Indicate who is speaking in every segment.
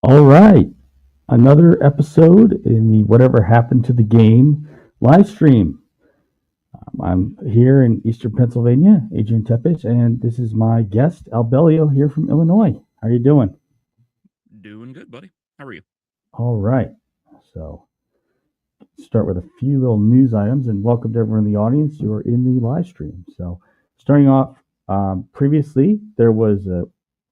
Speaker 1: All right, another episode in the Whatever Happened to the Game live stream. I'm here in Eastern Pennsylvania, Adrian Tepes, and this is my guest, Albeleo, here from Illinois. How are you doing?
Speaker 2: Doing good, buddy. How are you?
Speaker 1: All right, so start with a few little news items, and welcome to everyone in the audience who are in the live stream. So, starting off, previously there was a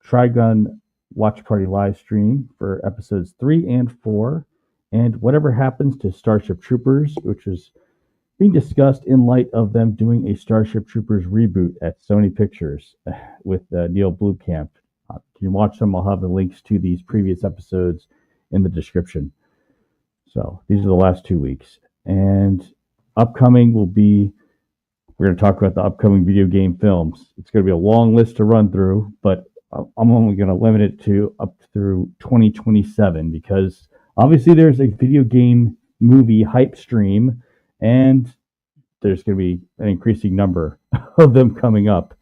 Speaker 1: Trigun Watch Party live stream for episodes 3 and 4, and whatever happens to Starship Troopers, which was being discussed in light of them doing a Starship Troopers reboot at Sony Pictures with Neil Blomkamp. You can watch them. I'll have the links to these previous episodes in the description. So these are the last 2 weeks. And upcoming will be, we're going to talk about the upcoming video game films. It's going to be a long list to run through, but I'm only going to limit it to up through 2027 because obviously there's a video game movie hype stream and there's going to be an increasing number of them coming up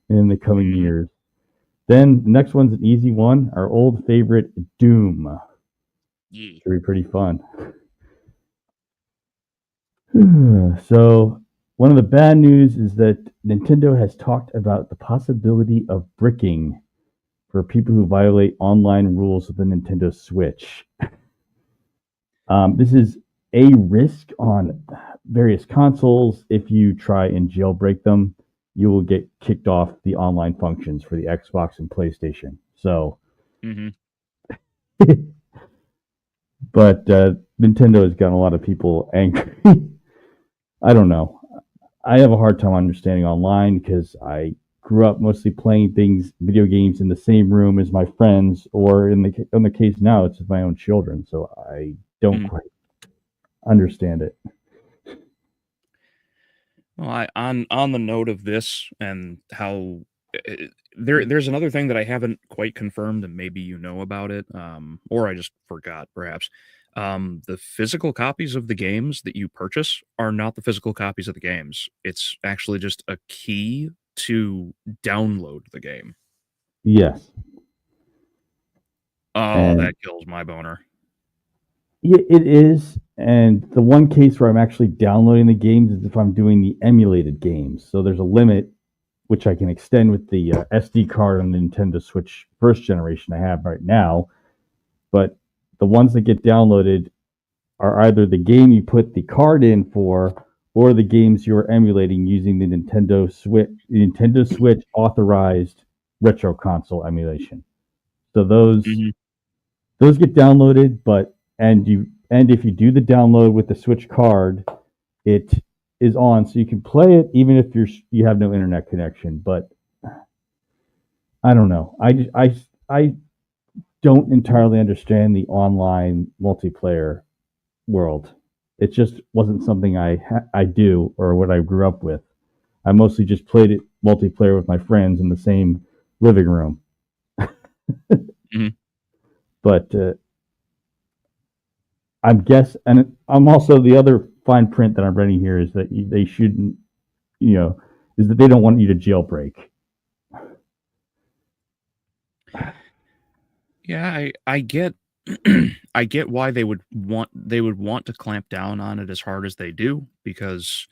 Speaker 1: in the coming years. Then the next one's an easy one, our old favorite Doom.
Speaker 2: Yeah.
Speaker 1: Should be pretty fun. So, one of the bad news is that Nintendo has talked about the possibility of bricking for people who violate online rules of the Nintendo Switch. This is a risk on various consoles. If you try and jailbreak them, you will get kicked off the online functions for the Xbox and PlayStation. So, but Nintendo has gotten a lot of people angry. I don't know. I have a hard time understanding online because I grew up mostly playing video games in the same room as my friends, or in the case now, it's with my own children. So I don't quite understand it.
Speaker 2: Well, on the note of this and how there's another thing that I haven't quite confirmed, and maybe you know about it, or I just forgot, perhaps. The physical copies of the games that you purchase are not the physical copies of the games. It's actually just a key to download the game.
Speaker 1: Yes.
Speaker 2: Oh, that kills my boner.
Speaker 1: Yeah, it is. And the one case where I'm actually downloading the games is if I'm doing the emulated games. So there's a limit, which I can extend with the SD card on the Nintendo Switch first generation I have right now. But the ones that get downloaded are either the game you put the card in for, or the games you're emulating using the Nintendo Switch authorized retro console emulation. So those get downloaded, but and if you do the download with the Switch card, it is on, so you can play it even if you have no internet connection. But I don't know. I don't entirely understand the online multiplayer world. It just wasn't something I do or what I grew up with. I mostly just played it multiplayer with my friends in the same living room. But and I'm also, the other fine print that I'm reading here is that they shouldn't, is that they don't want you to jailbreak.
Speaker 2: Yeah, I get I get why they would want to clamp down on it as hard as they do, because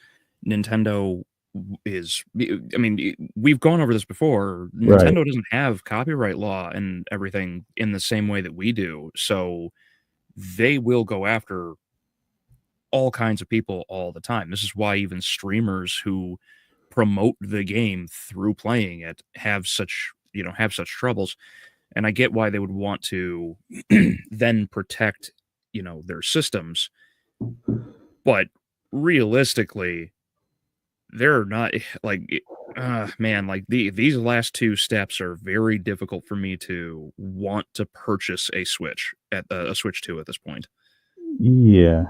Speaker 2: Nintendo I mean, we've gone over this before. Nintendo doesn't have copyright law and everything in the same way that we do. So they will go after all kinds of people all the time. This is why even streamers who promote the game through playing it have such troubles. And I get why they would want to then protect, their systems. But realistically, they're not these last two steps are very difficult for me to want to purchase a Switch at a Switch 2 at this point.
Speaker 1: Yeah.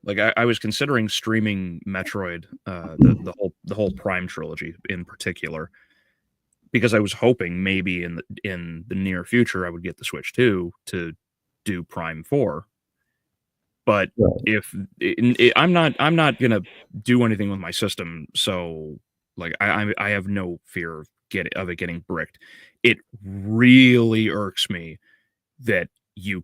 Speaker 2: Like I was considering streaming Metroid, the whole Prime trilogy in particular, because I was hoping maybe in the near future I would get the Switch 2 to do Prime 4. But if I'm not gonna do anything with my system, so like I have no fear of it getting bricked. It really irks me that you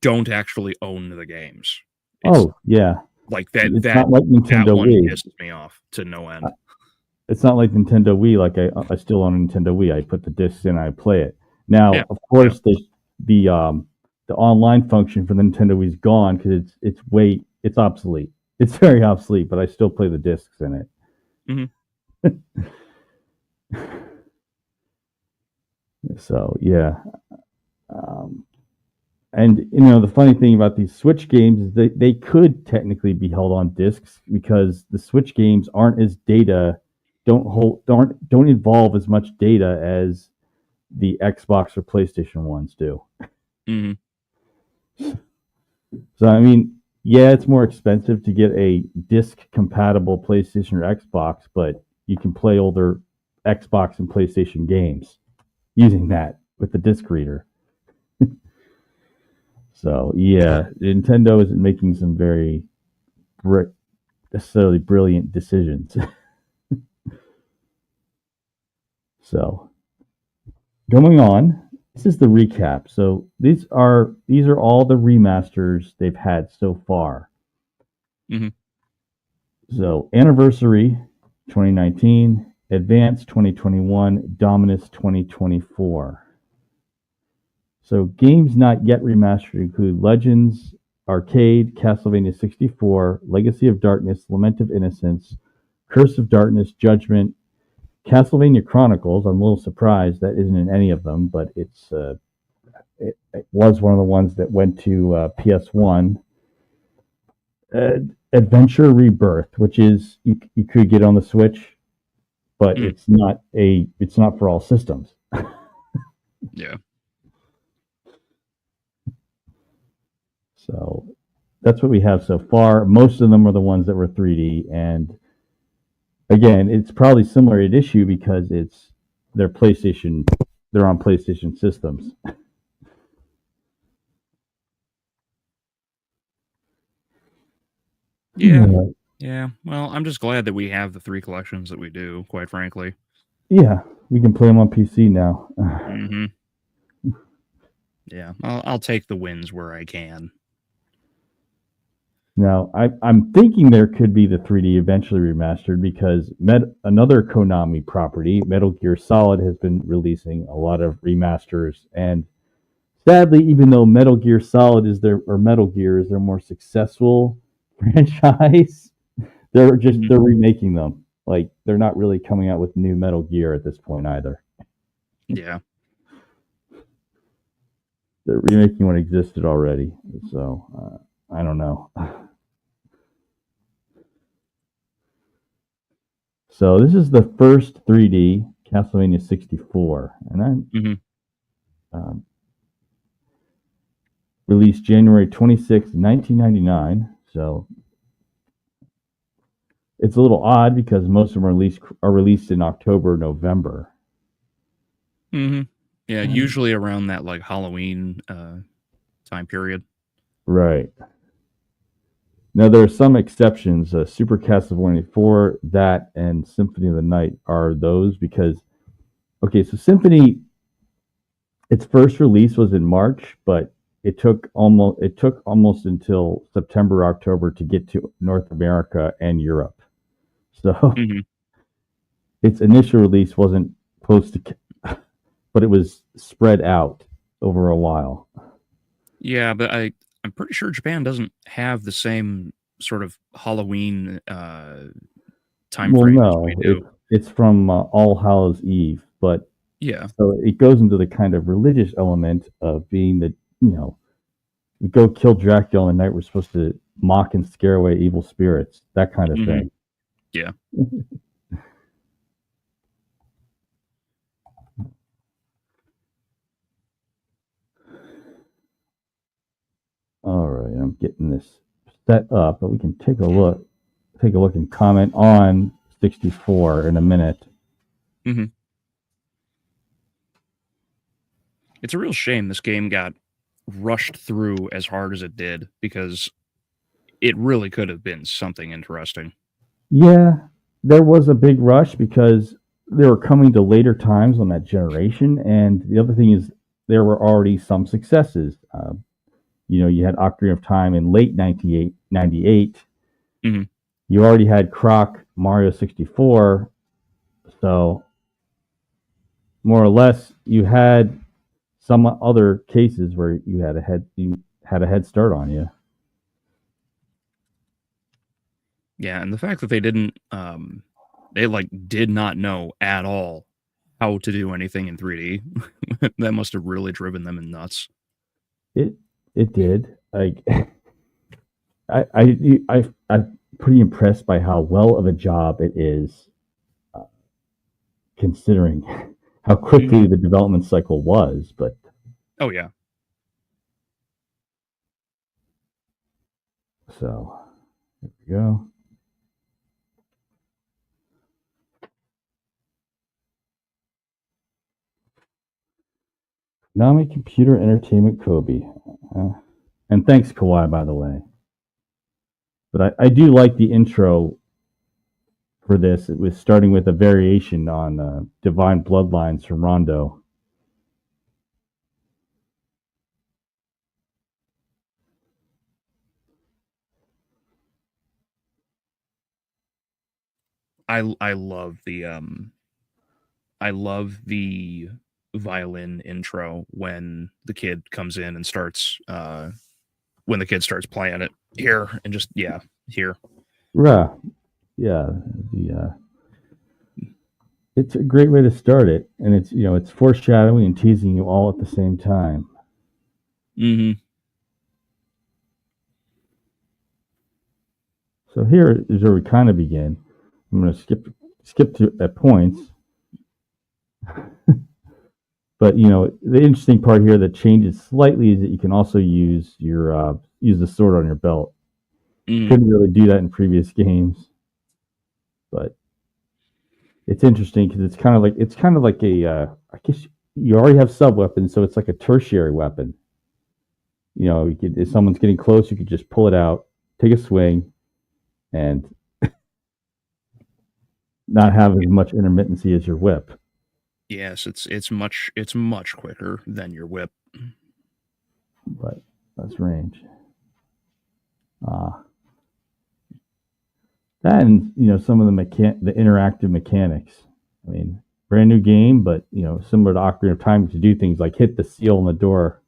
Speaker 2: don't actually own the games.
Speaker 1: Oh yeah,
Speaker 2: like
Speaker 1: it's
Speaker 2: that
Speaker 1: not like Nintendo
Speaker 2: that one
Speaker 1: Wii.
Speaker 2: pisses me off to no end.
Speaker 1: It's not like Nintendo Wii. Like I still own a Nintendo Wii. I put the discs in, I play it. Now, of course, the online function for the Nintendo Wii is gone because it's obsolete. It's very obsolete, but I still play the discs in it. Mm-hmm. So yeah, and the funny thing about these Switch games is they could technically be held on discs because the Switch games aren't as don't involve as much data as the Xbox or PlayStation ones do.
Speaker 2: Mm-hmm.
Speaker 1: So I mean, yeah, it's more expensive to get a disc compatible PlayStation or Xbox, but you can play older Xbox and PlayStation games using that with the disc reader. So yeah, Nintendo isn't making some very necessarily brilliant decisions. So going on, this is the recap. So these are all the remasters they've had so far.
Speaker 2: Mm-hmm.
Speaker 1: So Anniversary 2019, Advance 2021, Dominus 2024. So games not yet remastered include Legends, Arcade, Castlevania 64, Legacy of Darkness, Lament of Innocence, Curse of Darkness, Judgment, Castlevania Chronicles. I'm a little surprised that isn't in any of them, but it was one of the ones that went to PS1. Adventure Rebirth, which is you could get on the Switch, but it's not for all systems.
Speaker 2: Yeah.
Speaker 1: So that's what we have so far. Most of them are the ones that were 3D, and again, it's probably similar at issue because they're on PlayStation systems.
Speaker 2: Yeah. Well, I'm just glad that we have the 3 collections that we do, quite frankly.
Speaker 1: Yeah, we can play them on PC now.
Speaker 2: Mm-hmm. Yeah, I'll take the wins where I can.
Speaker 1: Now, I'm thinking there could be the 3D eventually remastered because another Konami property, Metal Gear Solid, has been releasing a lot of remasters. And sadly, even though Metal Gear Solid is their more successful franchise, they're remaking them. Like, they're not really coming out with new Metal Gear at this point either.
Speaker 2: Yeah.
Speaker 1: They're remaking what existed already. So, I don't know. So this is the first 3D Castlevania 64, and I'm released January 26, 1999. So it's a little odd because most of them are released in October, November.
Speaker 2: Mm-hmm. Yeah, usually around that like Halloween time period.
Speaker 1: Right. Now, there are some exceptions. Super Castlevania 4, that, and Symphony of the Night are those because, okay, so Symphony, its first release was in March, but it took almost until September, October to get to North America and Europe. So its initial release wasn't close to, but it was spread out over a while.
Speaker 2: Yeah, but I'm pretty sure Japan doesn't have the same sort of Halloween time frame.
Speaker 1: Well, no, it's from All Hallows Eve, but
Speaker 2: yeah,
Speaker 1: so it goes into the kind of religious element of being that we go kill Dracula, and at night we're supposed to mock and scare away evil spirits, that kind of thing.
Speaker 2: Yeah.
Speaker 1: All right, I'm getting this set up, but we can take a look and comment on 64 in a minute.
Speaker 2: It's a real shame this game got rushed through as hard as it did because it really could have been something interesting.
Speaker 1: Yeah, there was a big rush because they were coming to later times on that generation, and the other thing is there were already some successes. You had Ocarina of Time in late 98.
Speaker 2: Mm-hmm.
Speaker 1: You already had Croc Mario 64, so more or less you had some other cases where you had a head start on you.
Speaker 2: Yeah, and the fact that they didn't, they did not know at all how to do anything in 3D, that must have really driven them nuts.
Speaker 1: It did. Like I'm pretty impressed by how well of a job it is, considering how quickly the development cycle was. But
Speaker 2: oh yeah.
Speaker 1: So there we go. Konami Computer Entertainment Kobe. And thanks, Kawhi, by the way. But I do like the intro for this. It was starting with a variation on Divine Bloodlines from Rondo.
Speaker 2: I love the violin intro when the kid comes in and starts when the kid starts playing it here and just here.
Speaker 1: Yeah. It's a great way to start it, and it's foreshadowing and teasing you all at the same time.
Speaker 2: Mm-hmm.
Speaker 1: So here is where we kind of begin. I'm going to skip to at points. But the interesting part here that changes slightly is that you can also use use the sword on your belt. Couldn't really do that in previous games, but it's interesting because it's kind of like a I guess you already have sub weapons, so it's like a tertiary weapon. If someone's getting close, you could just pull it out, take a swing, and not have as much intermittency as your whip.
Speaker 2: Yes, it's much quicker than your whip.
Speaker 1: But that's range. That and some of the interactive mechanics. I mean, brand new game, but similar to Ocarina of Time, to do things like hit the seal on the door.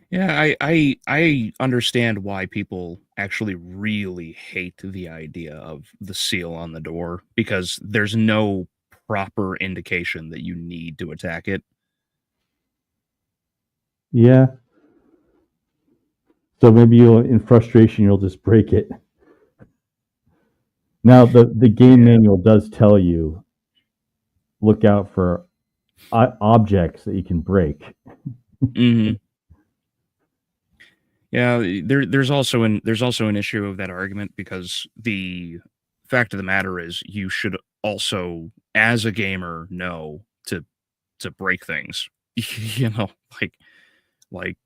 Speaker 2: Yeah, I understand why people actually really hate the idea of the seal on the door, because there's no proper indication that you need to attack it.
Speaker 1: Yeah. So maybe in frustration, you'll just break it. Now, the game manual does tell you, look out for objects that you can break.
Speaker 2: Mm-hmm. Yeah, there's also an issue of that argument, because the fact of the matter is you should also, as a gamer, know to break things. like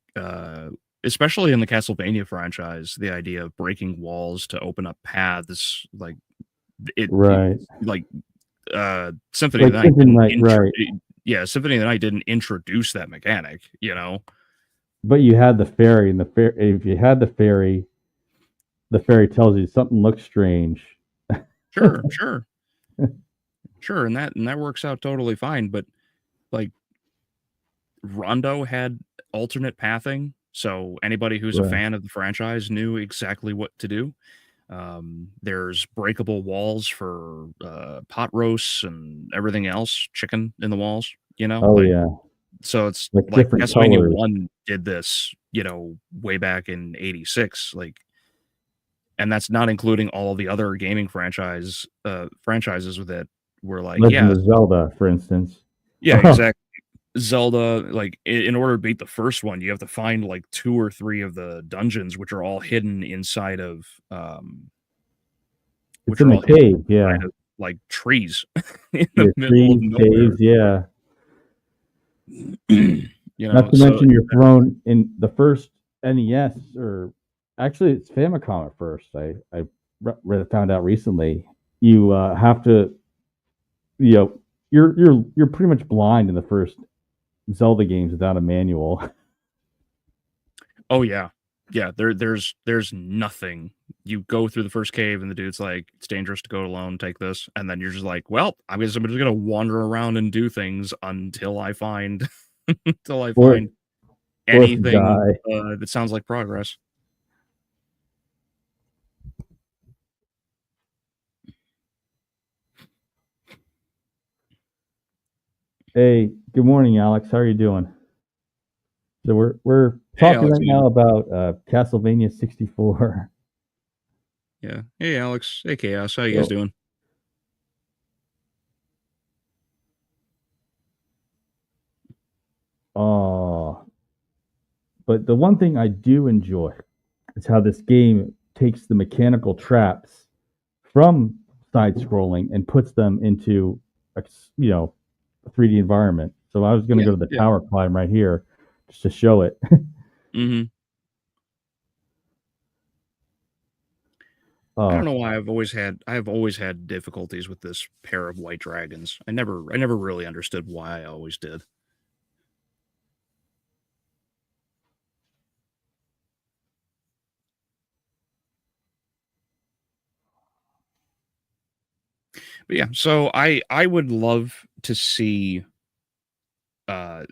Speaker 2: especially in the Castlevania franchise, the idea of breaking walls to open up paths,
Speaker 1: right.
Speaker 2: Symphony of the Night
Speaker 1: didn't right.
Speaker 2: Symphony of the Night didn't introduce that mechanic,
Speaker 1: But you had the fairy, and if you had the fairy tells you something looks strange.
Speaker 2: Sure, and that works out totally fine. But Rondo had alternate pathing, so anybody who's a fan of the franchise knew exactly what to do. There's breakable walls for pot roasts and everything else, chicken in the walls,
Speaker 1: yeah.
Speaker 2: So it's
Speaker 1: like
Speaker 2: Castlevania
Speaker 1: colors.
Speaker 2: 1 did this, way back in 86, and that's not including all the other gaming franchises that were
Speaker 1: Legend of Zelda, for instance.
Speaker 2: Yeah, exactly. Zelda, in order to beat the first one, you have to find 2 or 3 of the dungeons, which are all hidden inside of
Speaker 1: it's in a cave, yeah,
Speaker 2: of, trees
Speaker 1: in the middle of nowhere. Caves, yeah. Not to mention you're thrown in the first NES, or actually it's Famicom at first. I found out recently. You have to, you're pretty much blind in the first Zelda games without a manual.
Speaker 2: Oh yeah. Yeah, there's nothing. You go through the first cave and the dude's like, it's dangerous to go alone, take this. And then you're just like, well, I'm just gonna wander around and do things until I find until I
Speaker 1: Or
Speaker 2: find
Speaker 1: or if you
Speaker 2: anything
Speaker 1: die.
Speaker 2: that sounds like progress.
Speaker 1: Hey, good morning, Alex. How are you doing? So we're
Speaker 2: Hey
Speaker 1: talking
Speaker 2: Alex,
Speaker 1: right now about Castlevania 64.
Speaker 2: yeah. Hey Alex. Hey Chaos. How you guys
Speaker 1: So,
Speaker 2: doing?
Speaker 1: oh, but the one thing I do enjoy is how this game takes the mechanical traps from side scrolling and puts them into a, a 3D environment. So I was going to
Speaker 2: Yeah,
Speaker 1: go to the
Speaker 2: yeah.
Speaker 1: tower climb right here just to show it.
Speaker 2: Mm-hmm. I don't know why I've always had difficulties with this pair of white dragons. I never really understood why I always did. But yeah, so I would love to see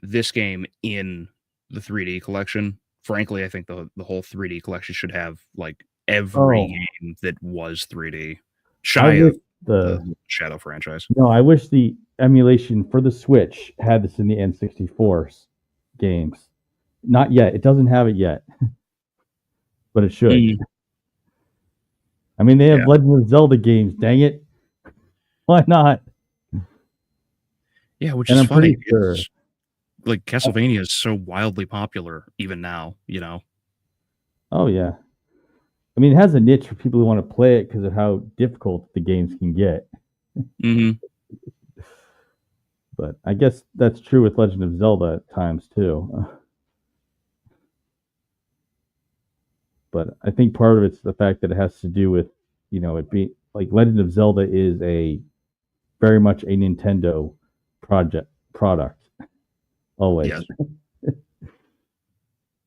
Speaker 2: this game in the 3D collection. Frankly, I think the whole 3D collection should have like every
Speaker 1: Oh,
Speaker 2: game that was 3D,
Speaker 1: I
Speaker 2: shy
Speaker 1: wish
Speaker 2: of
Speaker 1: the
Speaker 2: the Shadow franchise.
Speaker 1: no, I wish the emulation for the Switch had this in the N64 games. Not yet. It doesn't have it yet, but it should.
Speaker 2: Mm,
Speaker 1: I mean, they have
Speaker 2: yeah,
Speaker 1: Legend of Zelda games. Dang it, why not?
Speaker 2: yeah, which
Speaker 1: And
Speaker 2: is
Speaker 1: I'm pretty
Speaker 2: funny
Speaker 1: sure.
Speaker 2: because like Castlevania is so wildly popular even now. You know.
Speaker 1: Oh yeah. I mean, it has a niche for people who want to play it because of how difficult the games can get.
Speaker 2: Mm-hmm.
Speaker 1: But I guess that's true with Legend of Zelda at times too. But I think part of it's the fact that it has to do with, it being like Legend of Zelda is a very much a Nintendo product always.
Speaker 2: Yes.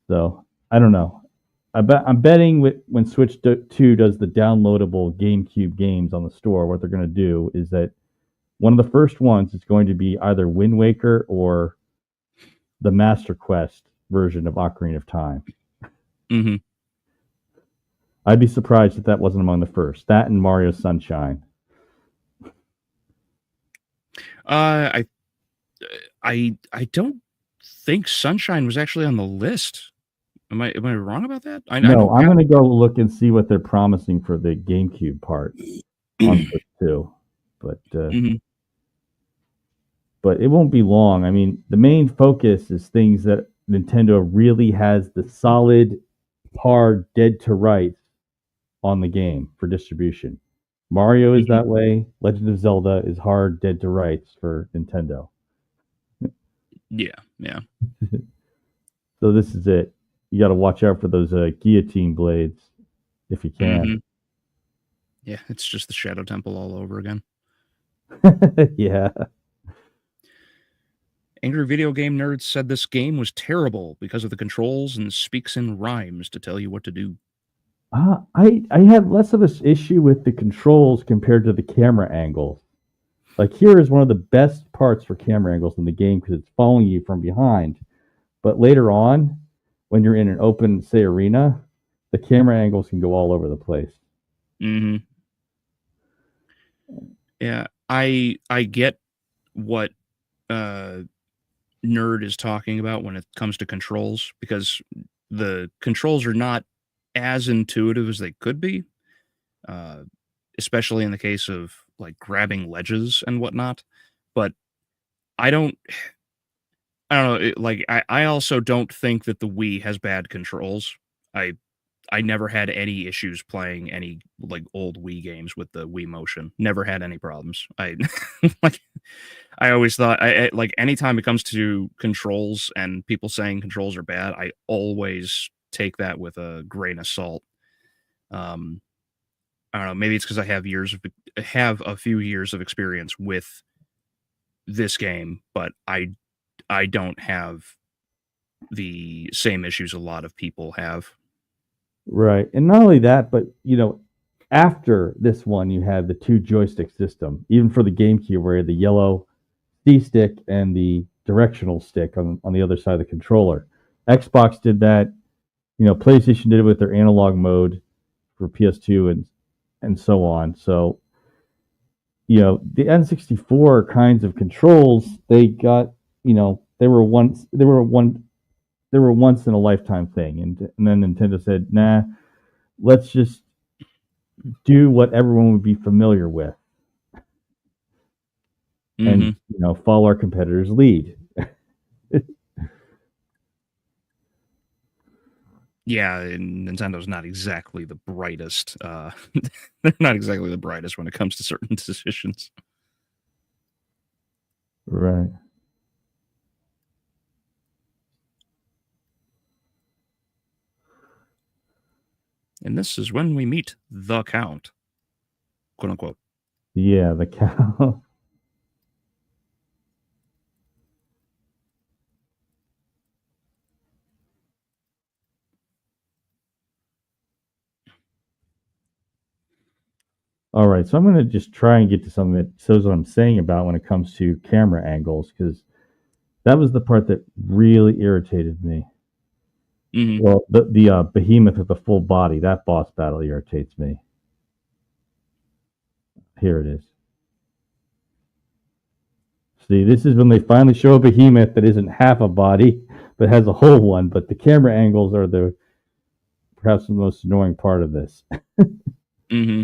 Speaker 1: So I don't know. I'm betting when Switch 2 does the downloadable GameCube games on the store, what they're going to do is that one of the first ones is going to be either Wind Waker or the Master Quest version of Ocarina of Time.
Speaker 2: Mm-hmm.
Speaker 1: I'd be surprised if that wasn't among the first. That and Mario Sunshine.
Speaker 2: I I don't think Sunshine was actually on the list. Am I wrong about that? I
Speaker 1: No,
Speaker 2: know.
Speaker 1: I'm going to go look and see what they're promising for the GameCube part on Switch 2. But
Speaker 2: Mm-hmm.
Speaker 1: but it won't be long. I mean, the main focus is things that Nintendo really has the solid, hard, dead to rights on the game for distribution. Mario is
Speaker 2: Mm-hmm.
Speaker 1: that way. Legend of Zelda is hard, dead to rights for Nintendo.
Speaker 2: Yeah, yeah.
Speaker 1: So this is it. You got to watch out for those guillotine blades if you can.
Speaker 2: Mm-hmm. Yeah, it's just the Shadow Temple all over again.
Speaker 1: Yeah.
Speaker 2: Angry Video Game Nerds said this game was terrible because of the controls and speaks in rhymes to tell you what to do.
Speaker 1: I have less of an issue with the controls compared to the camera angles. Like here is one of the best parts for camera angles in the game because it's following you from behind. But later on, when you're in an open, say, arena, the camera angles can go all over the place.
Speaker 2: Mm-hmm. Yeah, I get what Nerd is talking about when it comes to controls because the controls are not as intuitive as they could be, uh, especially in the case of like grabbing ledges and whatnot. But I don't, I don't know. I also don't think that the Wii has bad controls. I I never had any issues playing any like old Wii games with the Wii motion. Never had any problems. I like I always thought like anytime it comes to controls and people saying controls are bad, I always take that with a grain of salt. Um, I don't know. Maybe it's because I have a few years of experience with this game, but I don't have the same issues a lot of people have.
Speaker 1: Right. And not only that, but after this one, you had the two joystick system, even for the GameCube, where you had the yellow D stick and the directional stick on the other side of the controller. Xbox did that. PlayStation did it with their analog mode for PS2 and so on. So, the N64 kinds of controls, they got, they were once in a lifetime thing, and then Nintendo said, "Nah, let's just do what everyone would be familiar with, and follow our competitors' lead."
Speaker 2: Yeah, and Nintendo's not exactly the brightest. They're not exactly the brightest when it comes to certain decisions.
Speaker 1: Right.
Speaker 2: And this is when we meet the Count, quote unquote.
Speaker 1: Yeah, the cow. All right, so I'm going to just try and get to something that shows what I'm saying about when it comes to camera angles, because that was the part that really irritated me.
Speaker 2: Mm-hmm.
Speaker 1: Well, the behemoth with the full body, that boss battle irritates me. Here it is. See, this is when they finally show a behemoth that isn't half a body, but has a whole one. But the camera angles are perhaps the most annoying part of this.
Speaker 2: Mm-hmm.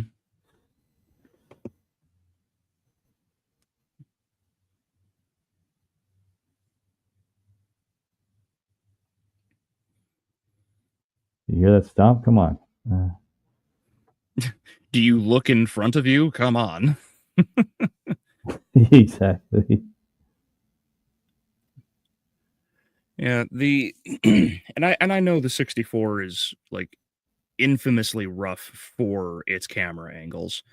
Speaker 1: You hear that stomp? Come on.
Speaker 2: Do you look in front of you? Come on.
Speaker 1: Exactly.
Speaker 2: Yeah, and I know the 64 is like infamously rough for its camera angles.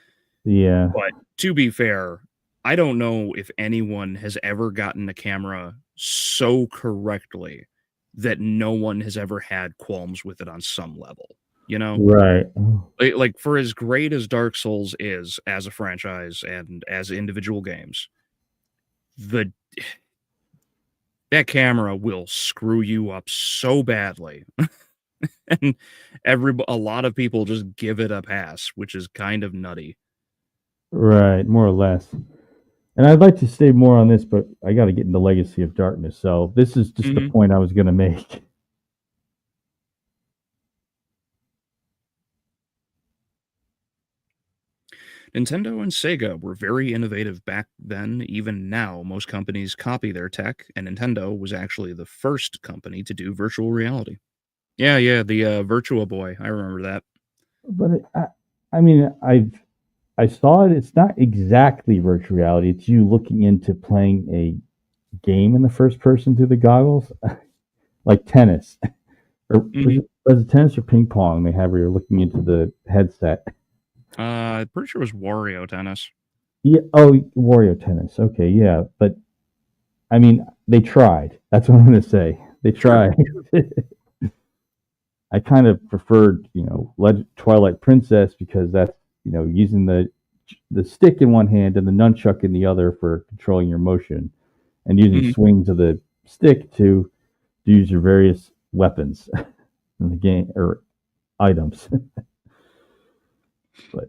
Speaker 1: Yeah.
Speaker 2: But to be fair, I don't know if anyone has ever gotten a camera so correctly that no one has ever had qualms with it on some level.
Speaker 1: Right.
Speaker 2: Like for as great as Dark Souls is as a franchise and as individual games, that camera will screw you up so badly. And a lot of people just give it a pass, which is kind of nutty.
Speaker 1: Right, more or less. And I'd like to stay more on this, but I got to get into Legacy of Darkness. So this is just the point I was going to make.
Speaker 2: Nintendo and Sega were very innovative back then. Even now, most companies copy their tech, and Nintendo was actually the first company to do virtual reality. Yeah, the Virtua Boy. I remember that.
Speaker 1: But I mean, I saw it. It's not exactly virtual reality. It's you looking into playing a game in the first person through the goggles, like tennis. Or was it tennis or ping pong they have where you're looking into the headset?
Speaker 2: I'm pretty sure it was Wario Tennis.
Speaker 1: Yeah. Oh, Wario Tennis. Okay. Yeah. But I mean, they tried. That's what I'm going to say. They tried. I kind of preferred, Twilight Princess because that's, using the stick in one hand and the nunchuck in the other for controlling your motion, and using swings of the stick to use your various weapons in the game or items. But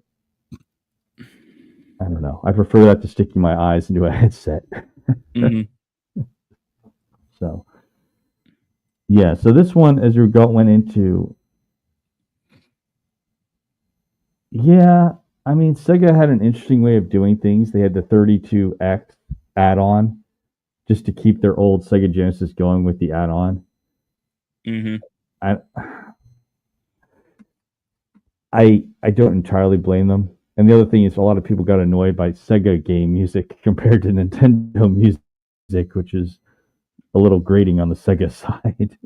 Speaker 1: I don't know. I prefer that to sticking my eyes into a headset. So, yeah. So this one, as you went into, yeah. I mean, Sega had an interesting way of doing things. They had the 32X add-on just to keep their old Sega Genesis going with the add-on. I don't entirely blame them. And the other thing is, a lot of people got annoyed by Sega game music compared to Nintendo music, which is a little grating on the Sega side.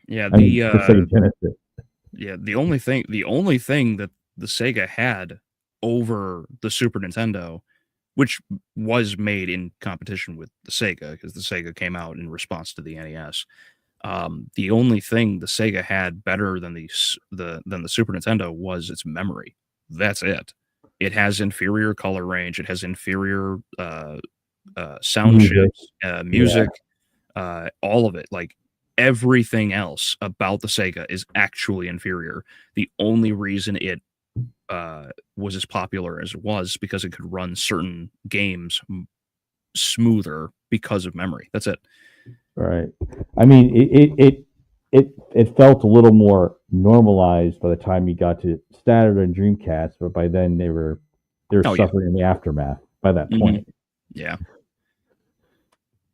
Speaker 2: Yeah,
Speaker 1: the Sega Genesis.
Speaker 2: Yeah, the only thing that the Sega had over the Super Nintendo which was made in competition with the Sega, because the Sega came out in response to the NES. The only thing the Sega had better than the Super Nintendo was its memory. That's it. It has inferior color range. It has inferior sound chips, music, all of it. Like everything else about the Sega is actually inferior. The only reason it was as popular as it was because it could run certain games smoother because of memory. That's it.
Speaker 1: Right. I mean, it felt a little more normalized by the time you got to Saturn and Dreamcast, but by then they were suffering in the aftermath by that point.
Speaker 2: Yeah.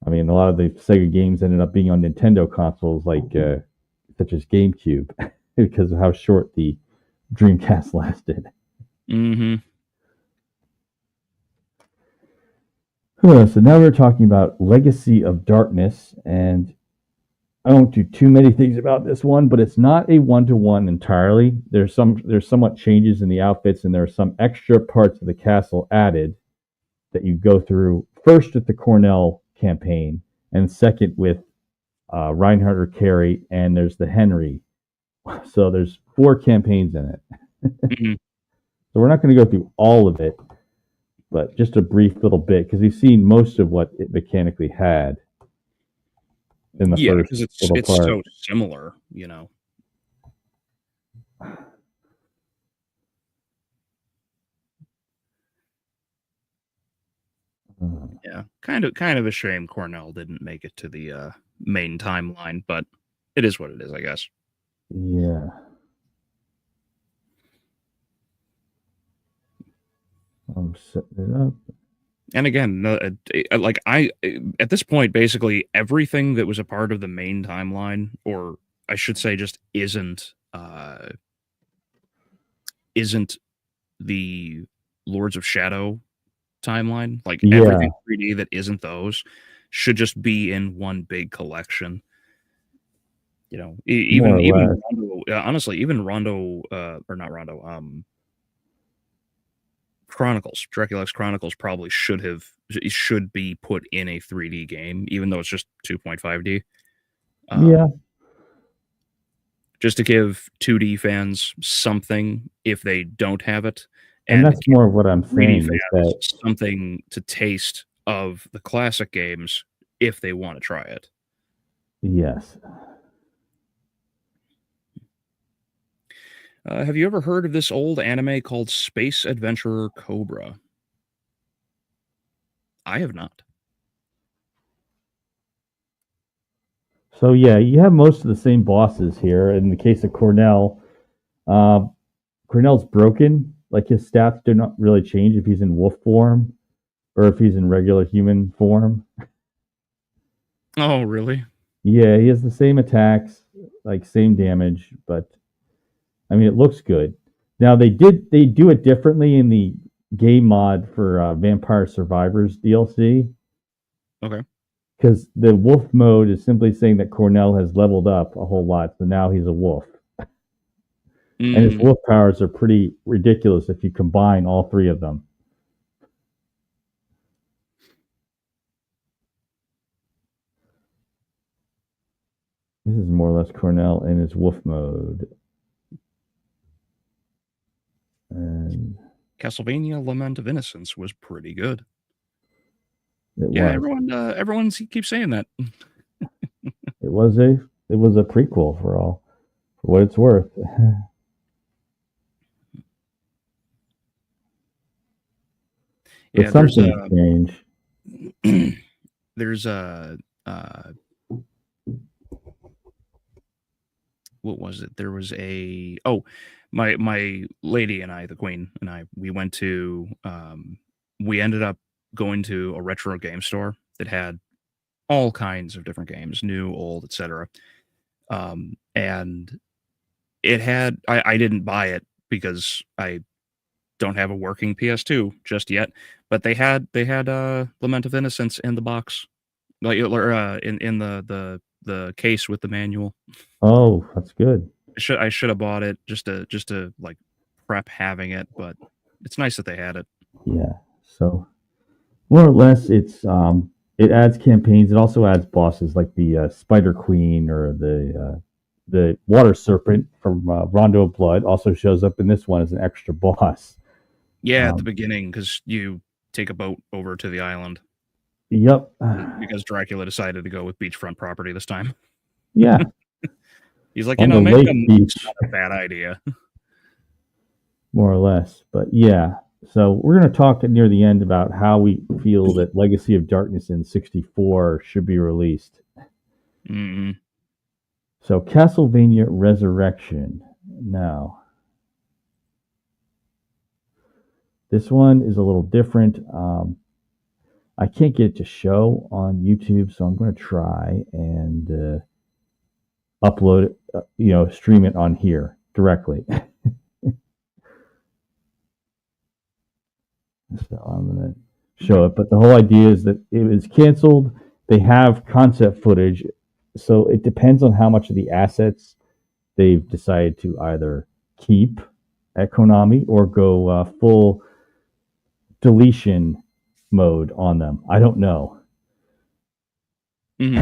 Speaker 1: I mean, a lot of the Sega games ended up being on Nintendo consoles, like such as GameCube, because of how short the Dreamcast lasted.
Speaker 2: Mm-hmm.
Speaker 1: So now we're talking about Legacy of Darkness, and I won't do too many things about this one, but it's not a one-to-one entirely. There's somewhat changes in the outfits, and there are some extra parts of the castle added that you go through first with the Cornell campaign, and second with Reinhardt or Carey, and there's the Henry. So there's 4 campaigns in it.
Speaker 2: Mm-hmm.
Speaker 1: So we're not going to go through all of it, but just a brief little bit, because we've seen most of what it mechanically had in the first
Speaker 2: because it's
Speaker 1: part.
Speaker 2: so similar, you know. Yeah, kind of a shame Cornell didn't make it to the main timeline, but it is what it is, I guess.
Speaker 1: Yeah. I'm setting it up.
Speaker 2: And again, like at this point, basically everything that was a part of the main timeline, or I should say, just isn't the Lords of Shadow timeline. Like everything 3D that isn't those should just be in one big collection. You know, even Rondo, honestly, even Rondo or not Rondo, Chronicles, Dracula X Chronicles probably should be put in a 3D game, even though it's just 2.5D. Just to give 2D fans something if they don't have it,
Speaker 1: and that's more of what I'm saying. Is that
Speaker 2: something to taste of the classic games if they want to try it.
Speaker 1: Yes.
Speaker 2: Have you ever heard of this old anime called Space Adventurer Cobra? I have not.
Speaker 1: So yeah, you have most of the same bosses here. In the case of Cornell, Cornell's broken. Like his stats do not really change if he's in wolf form or if he's in regular human form.
Speaker 2: Oh, really?
Speaker 1: Yeah, he has the same attacks, like same damage, but I mean, it looks good. Now they do it differently in the game mod for Vampire Survivors DLC.
Speaker 2: Okay.
Speaker 1: Because the wolf mode is simply saying that Cornell has leveled up a whole lot, so now he's a wolf. And his wolf powers are pretty ridiculous if you combine all 3 of them. This is more or less Cornell in his wolf mode. And
Speaker 2: Castlevania Lament of Innocence was pretty good.
Speaker 1: Was.
Speaker 2: Everyone keeps saying that.
Speaker 1: It was a prequel for what it's worth.
Speaker 2: Yeah,
Speaker 1: something changed.
Speaker 2: There's a what was it? There was a my lady and I, the queen and I, we went to we ended up going to a retro game store that had all kinds of different games, new, old, etc. And it had I didn't buy it because I don't have a working PS2 just yet, but they had Lament of Innocence in the box, like in the case with the manual.
Speaker 1: Oh, that's good.
Speaker 2: I should have bought it just to like prep having it, but it's nice that they had it.
Speaker 1: Yeah. So More or less, it adds campaigns. It also adds bosses like the Spider Queen or the Water Serpent from Rondo of Blood. Also shows up in this one as an extra boss.
Speaker 2: Yeah, at the beginning, because you take a boat over to the island.
Speaker 1: Yep.
Speaker 2: Because Dracula decided to go with beachfront property this time.
Speaker 1: Yeah.
Speaker 2: He's like,
Speaker 1: On
Speaker 2: you know,
Speaker 1: the
Speaker 2: maybe
Speaker 1: lake beach.
Speaker 2: not a bad idea.
Speaker 1: More or less. But yeah. So we're going to talk near the end about how we feel that Legacy of Darkness in 64 should be released.
Speaker 2: Mm-hmm.
Speaker 1: So Castlevania Resurrection. Now, this one is a little different. I can't get it to show on YouTube, so I'm going to try and upload it, stream it on here directly. So I'm going to show it. But the whole idea is that it was canceled. They have concept footage. So it depends on how much of the assets they've decided to either keep at Konami or go full deletion mode on them. I don't know.
Speaker 2: Mm-hmm.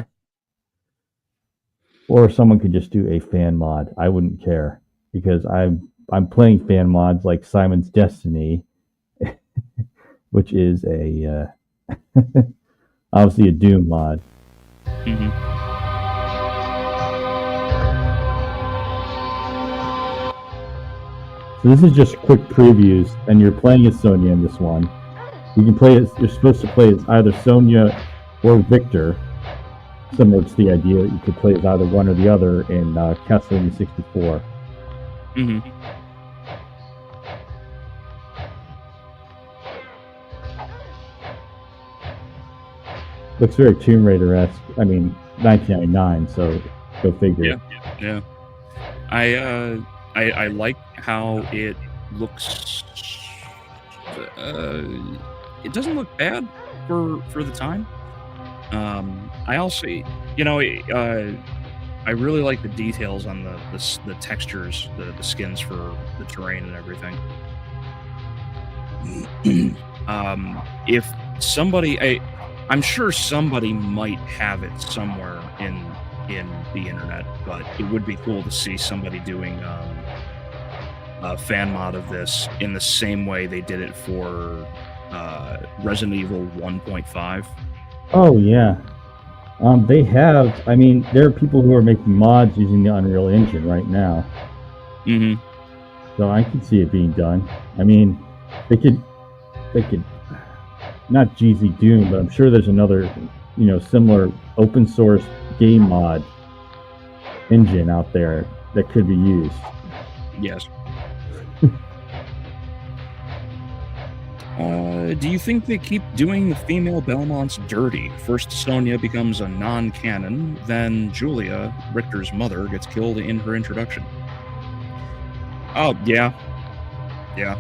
Speaker 1: Or someone could just do a fan mod. I wouldn't care because I'm playing fan mods like Simon's Destiny, which is a obviously a Doom mod.
Speaker 2: Mm-hmm.
Speaker 1: So this is just quick previews, and you're playing as Sonya in this one. You can play as, you're supposed to play as either Sonya or Victor. Similar to the idea that you could play as either one or the other in Castlevania 64.
Speaker 2: Mm-hmm.
Speaker 1: Looks very Tomb Raider-esque. I mean, 1999, so go figure.
Speaker 2: Yeah. I like how it looks. It doesn't look bad for the time. I also, I really like the details on the textures, the skins for the terrain and everything. If somebody, I'm sure somebody might have it somewhere in the internet, but it would be cool to see somebody doing a fan mod of this in the same way they did it for Resident Evil 1.5.
Speaker 1: Oh yeah, they have. I mean, there are people who are making mods using the Unreal Engine right now.
Speaker 2: Mm-hmm.
Speaker 1: So I can see it being done. I mean, they could not GZ Doom, but I'm sure there's another, similar open source game mod engine out there that could be used.
Speaker 2: Yes. Do you think they keep doing the female Belmonts dirty? First, Sonya becomes a non-canon, then Julia, Richter's mother, gets killed in her introduction. Oh, yeah. Yeah.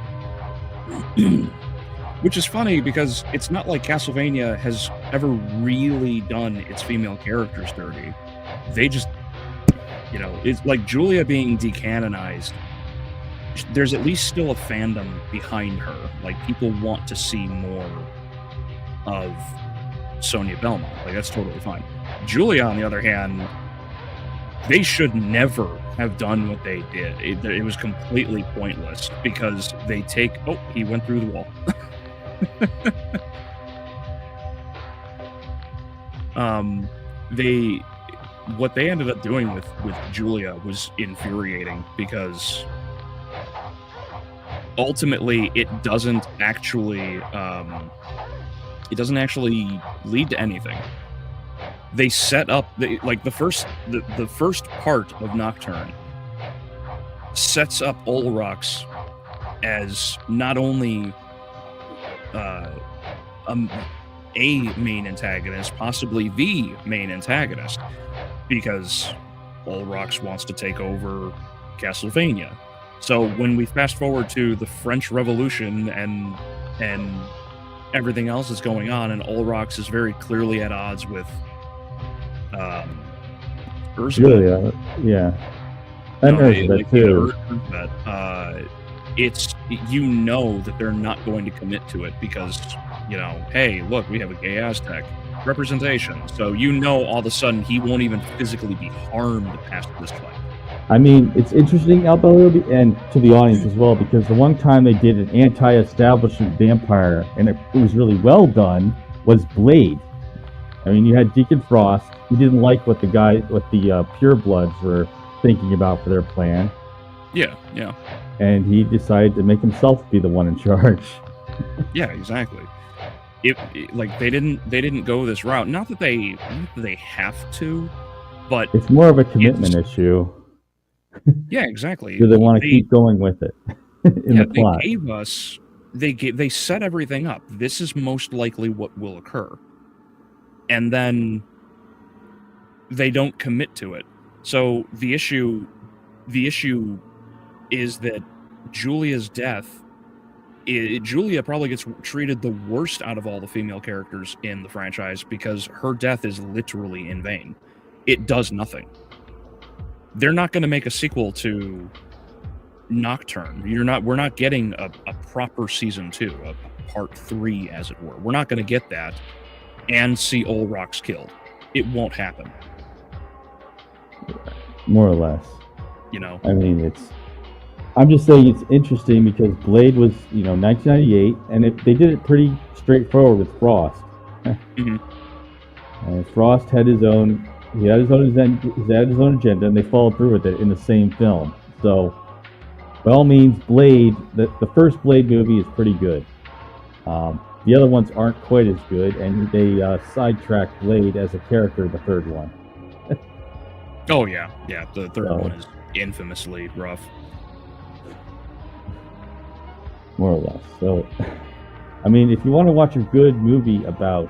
Speaker 2: Which is funny because it's not like Castlevania has ever really done its female characters dirty. They just, it's like Julia being decanonized. There's at least still a fandom behind her. Like, people want to see more of Sonya Belmont. Like, that's totally fine. Julia, on the other hand, they should never have done what they did. It was completely pointless because they take... Oh, he went through the wall. What they ended up doing with Julia was infuriating because... ultimately, it doesn't actually lead to anything. They set up the first part of Nocturne sets up Olrox as not only a main antagonist, possibly the main antagonist, because Olrox wants to take over Castlevania. So when we fast forward to the French Revolution and everything else is going on, and Olrox is very clearly at odds with Ursula.
Speaker 1: Julia, yeah. And Ursula too.
Speaker 2: it's, you know that they're not going to commit to it because, you know, hey, look, we have a gay Aztec representation. So you know all of a sudden he won't even physically be harmed past this fight.
Speaker 1: I mean, it's interesting, Albeleo, and to the audience as well, because the one time they did an anti-establishment vampire, and it was really well done, was Blade. I mean, you had Deacon Frost. He didn't like what the purebloods were thinking about for their plan.
Speaker 2: Yeah.
Speaker 1: And he decided to make himself be the one in charge.
Speaker 2: Yeah, exactly. Like they didn't go this route. Not that they have to, but
Speaker 1: it's more of a commitment issue.
Speaker 2: Yeah, exactly.
Speaker 1: Do they want to keep going with it in the plot?
Speaker 2: They gave us, they set everything up. This is most likely what will occur, and then they don't commit to it. So the issue is that Julia's death. Julia probably gets treated the worst out of all the female characters in the franchise because her death is literally in vain. It does nothing. They're not going to make a sequel to Nocturne. We're not getting a proper season 2, a part 3, as it were. We're not going to get that and see Olrox killed. It won't happen.
Speaker 1: More or less.
Speaker 2: You know.
Speaker 1: I mean, I'm just saying it's interesting because Blade was, 1998, and they did it pretty straightforward with Frost.
Speaker 2: Mm-hmm.
Speaker 1: And Frost had his own. He had his own agenda, and they followed through with it in the same film. So, by all means, Blade. The first Blade movie is pretty good. The other ones aren't quite as good, and they sidetracked Blade as a character. The third one.
Speaker 2: Oh yeah. The third one is infamously rough.
Speaker 1: More or less. So, I mean, if you want to watch a good movie about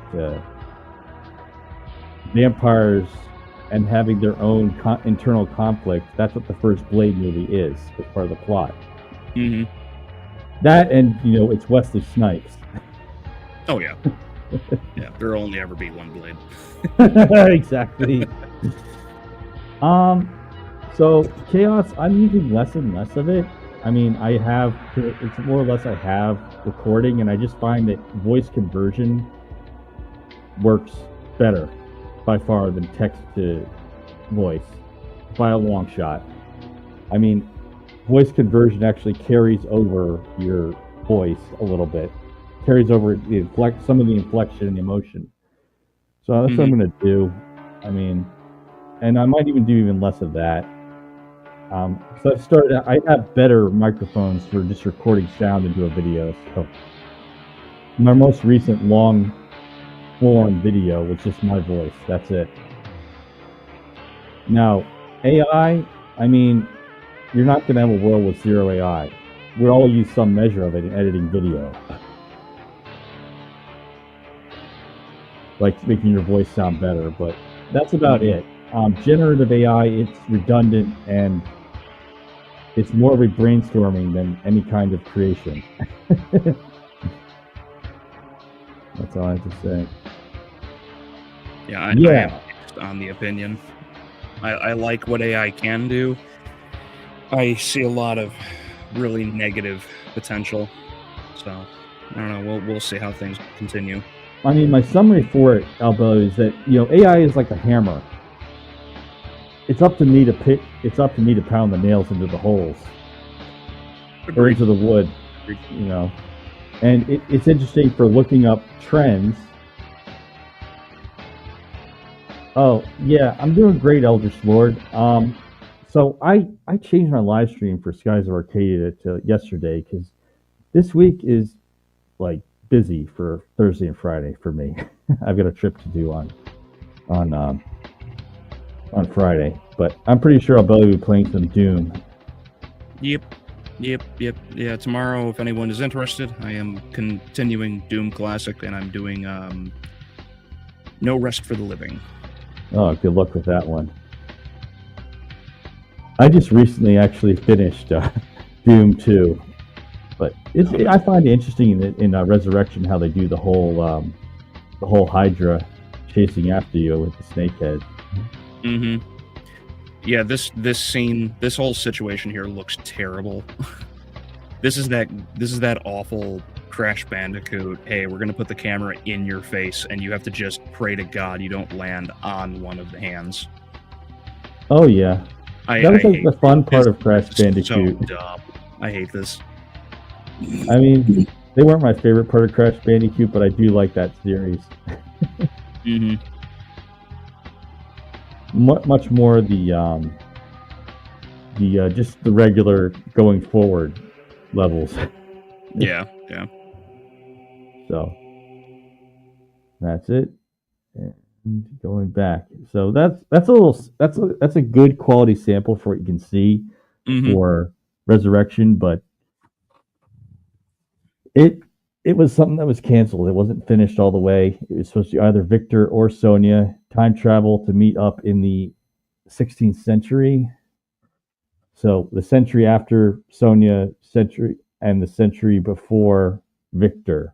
Speaker 1: vampires and having their own internal conflict, that's what the first Blade movie is, as part of the plot.
Speaker 2: Mm-hmm.
Speaker 1: That, and it's Wesley Snipes.
Speaker 2: Oh yeah. Yeah, there'll only ever be one Blade.
Speaker 1: Exactly. So Chaos, I'm using less and less of it. I mean, it's more or less I have recording, and I just find that voice conversion works better by far than text to voice by a long shot. I mean, voice conversion actually carries over your voice a little bit, carries over some of the inflection and emotion. So that's what I'm going to do. I mean, and I might even do even less of that. So I have better microphones for just recording sound into a video. So my most recent long form video was just my voice. That's it. Now, AI, I mean, you're not going to have a world with zero AI. We'll all use some measure of it in editing video. Like making your voice sound better, but that's about it. Generative AI, it's redundant and it's more of a brainstorming than any kind of creation. That's all I have to say.
Speaker 2: Yeah, I am mixed on the opinion. I like what AI can do. I see a lot of really negative potential. So, I don't know. We'll see how things continue.
Speaker 1: I mean, my summary for it, Albeleo, is that AI is like a hammer. It's up to me to pound the nails into the holes.
Speaker 2: Agreed.
Speaker 1: Or into the wood. And it's interesting for looking up trends. Oh yeah, I'm doing great, Eldritch Lord. So I changed my live stream for Skies of Arcadia to yesterday because this week is like busy for Thursday and Friday for me. I've got a trip to do on Friday, but I'm pretty sure Albeleo will be playing some Doom.
Speaker 2: Yep. Yeah, tomorrow, if anyone is interested, I am continuing Doom Classic, and I'm doing No Rest for the Living.
Speaker 1: Oh, good luck with that one. I just recently actually finished Doom 2, but I find it interesting in Resurrection how they do the whole Hydra chasing after you with the snake head.
Speaker 2: Mm-hmm. Yeah, this whole situation here looks terrible. This is that awful Crash Bandicoot. Hey, we're gonna put the camera in your face, and you have to just pray to God you don't land on one of the hands.
Speaker 1: Oh yeah, that was like the fun part of Crash Bandicoot.
Speaker 2: So dumb. I hate this.
Speaker 1: I mean, they weren't my favorite part of Crash Bandicoot, but I do like that series.
Speaker 2: Mm-hmm.
Speaker 1: Much more the just the regular going forward levels.
Speaker 2: Yeah.
Speaker 1: So that's it. And going back, so that's a good quality sample for what you can see for Resurrection, but it was something that was canceled. It wasn't finished all the way. It was supposed to be either Victor or Sonia time travel to meet up in the 16th century. So the century after Sonia, century, and the century before Victor.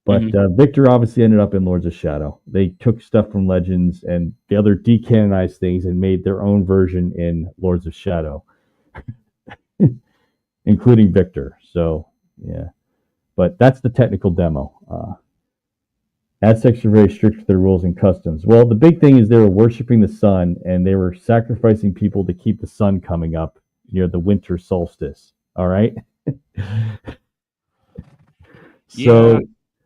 Speaker 1: But Victor obviously ended up in Lords of Shadow. They took stuff from Legends and the other decanonized things and made their own version in Lords of Shadow, including Victor. So, yeah. But that's the technical demo. Aztecs are very strict with their rules and customs. Well, the big thing is they were worshiping the sun, and they were sacrificing people to keep the sun coming up near the winter solstice. All right? So...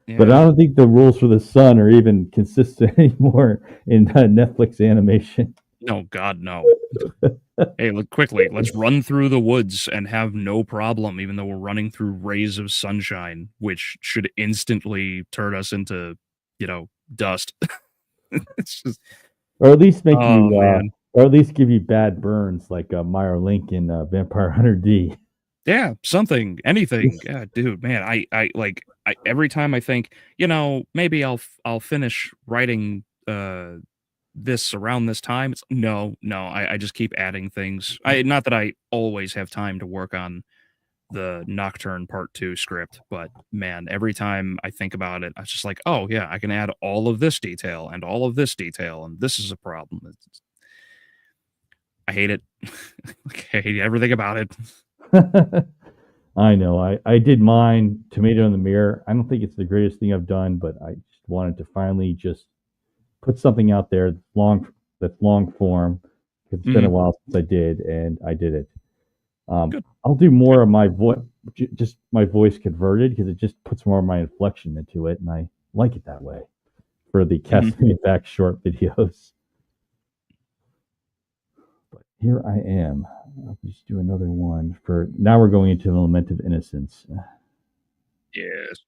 Speaker 1: Yeah. But I don't think the rules for the sun are even consistent anymore in Netflix animation.
Speaker 2: No, God, no. Hey, look quickly. Let's run through the woods and have no problem, even though we're running through rays of sunshine, which should instantly turn us into, dust. It's just,
Speaker 1: or at least make you, or at least give you bad burns like Meyer Link in Vampire Hunter D.
Speaker 2: Yeah, something, anything. Yeah, dude, man, I every time I think, maybe I'll finish writing this around this time. It's no, I just keep adding things. Not that I always have time to work on the Nocturne Part 2 script, but man, every time I think about it, I was just like, oh yeah, I can add all of this detail and all of this detail, and this is a problem. I hate it. I hate everything about it.
Speaker 1: I know. I did mine, Tomato in the Mirror. I don't think it's the greatest thing I've done, but I just wanted to finally just put something out there that's long form. It's been a while since I did, and I did it. I'll do more of my voice, just my voice converted, because it just puts more of my inflection into it, and I like it that way for the Castlevania back short videos. But here I am. I'll just do another one for now. We're going into the Lament of Innocence.
Speaker 2: Yes.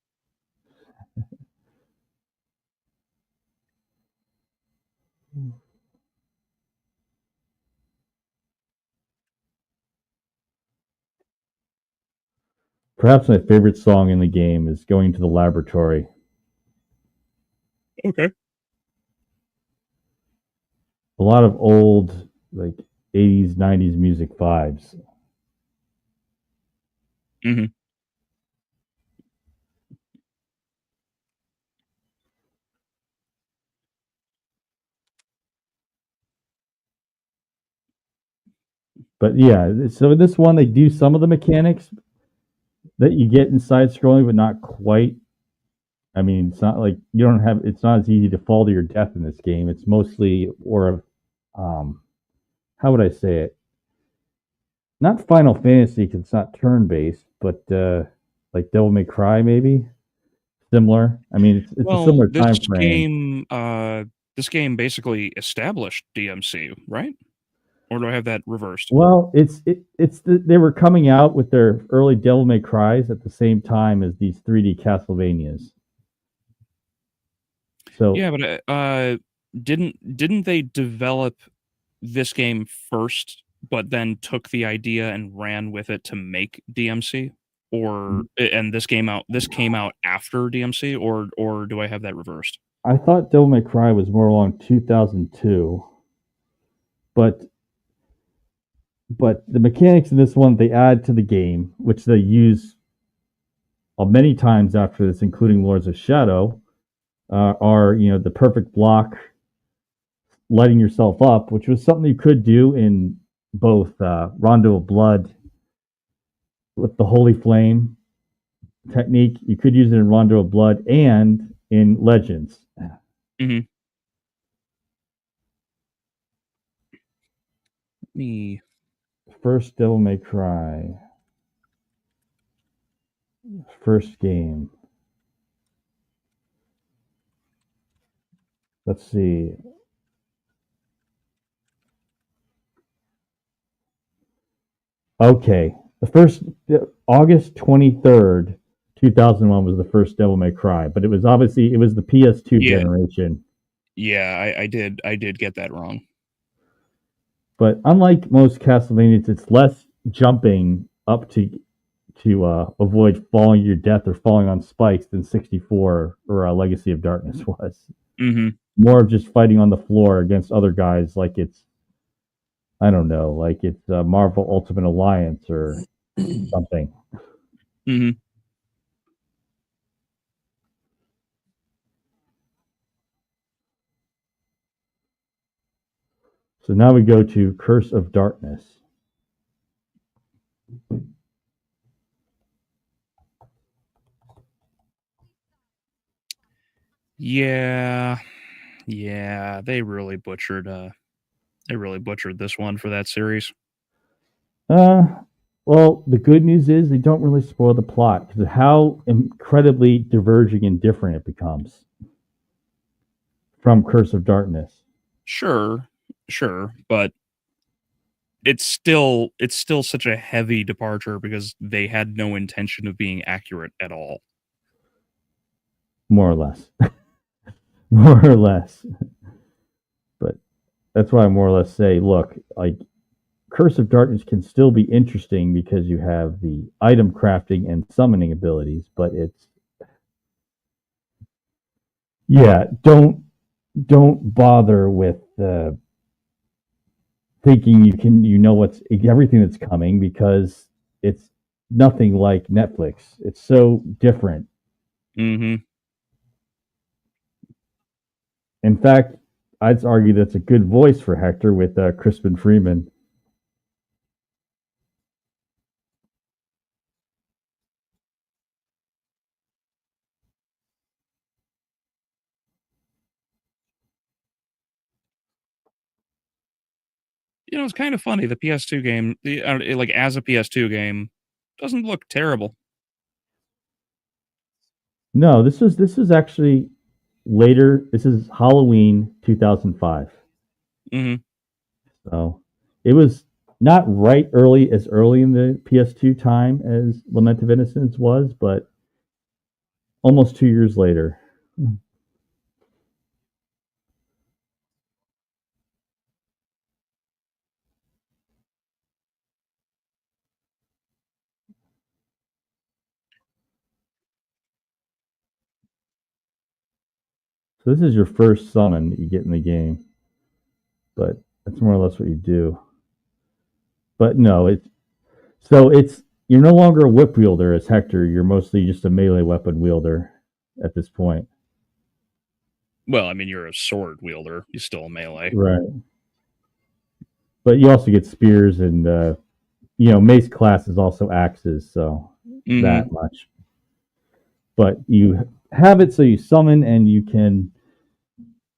Speaker 1: Perhaps my favorite song in the game is Going to the Laboratory.
Speaker 2: Okay.
Speaker 1: A lot of old, like 80s, 90s music vibes. But yeah, so in this one, they do some of the mechanics that you get in side scrolling, but not quite. I mean, it's not like it's not as easy to fall to your death in this game. It's mostly, how would I say it? Not Final Fantasy, because it's not turn-based, but like Devil May Cry, maybe? Similar. I mean, it's a similar time frame.
Speaker 2: This game basically established DMC, right? Or do I have that reversed?
Speaker 1: Well, they were coming out with their early Devil May Cries at the same time as these 3D Castlevanias. So
Speaker 2: yeah, but didn't they develop this game first, but then took the idea and ran with it to make DMC? And this came out after DMC, or do I have that reversed?
Speaker 1: I thought Devil May Cry was more along 2002, but the mechanics in this one they add to the game, which they use many times after this, including Lords of Shadow, are the perfect block, lighting yourself up, which was something you could do in both Rondo of Blood, with the Holy Flame technique. You could use it in Rondo of Blood and in Legends.
Speaker 2: Mm-hmm. Me.
Speaker 1: First Devil May Cry. First game. Let's see. Okay. The first August 23rd, 2001 was the first Devil May Cry, but it was the PS2 generation.
Speaker 2: Yeah, I did get that wrong.
Speaker 1: But unlike most Castlevanias, it's less jumping up to avoid falling to your death or falling on spikes than 64 or Legacy of Darkness was.
Speaker 2: Mm-hmm.
Speaker 1: More of just fighting on the floor against other guys like it's, I don't know, like it's Marvel Ultimate Alliance or something.
Speaker 2: Mm-hmm.
Speaker 1: So now we go to Curse of Darkness.
Speaker 2: Yeah, they really butchered this one for that series.
Speaker 1: Well, the good news is they don't really spoil the plot because of how incredibly diverging and different it becomes from Curse of Darkness.
Speaker 2: Sure, but it's still such a heavy departure because they had no intention of being accurate at all.
Speaker 1: More or less. More or less. But that's why I more or less say, look, like Curse of Darkness can still be interesting because you have the item crafting and summoning abilities, but it's don't bother with thinking you know what's everything that's coming because it's nothing like Netflix. It's so different.
Speaker 2: Mm-hmm.
Speaker 1: In fact, I'd argue that's a good voice for Hector with Crispin Freeman.
Speaker 2: You know, it's kind of funny. The PS2 game, like as a PS2 game, doesn't look terrible.
Speaker 1: No, this is actually later. This is Halloween 2005.
Speaker 2: Mm-hmm.
Speaker 1: So it was not right early in the PS2 time as Lament of Innocence was, but almost 2 years later. So this is your first summon that you get in the game, but that's more or less what you do. But no, it's you're no longer a whip wielder as Hector. You're mostly just a melee weapon wielder at this point.
Speaker 2: Well, I mean, you're a sword wielder. You're still a melee,
Speaker 1: right? But you also get spears and Mace class is also axes, so that much. But you have it so you summon and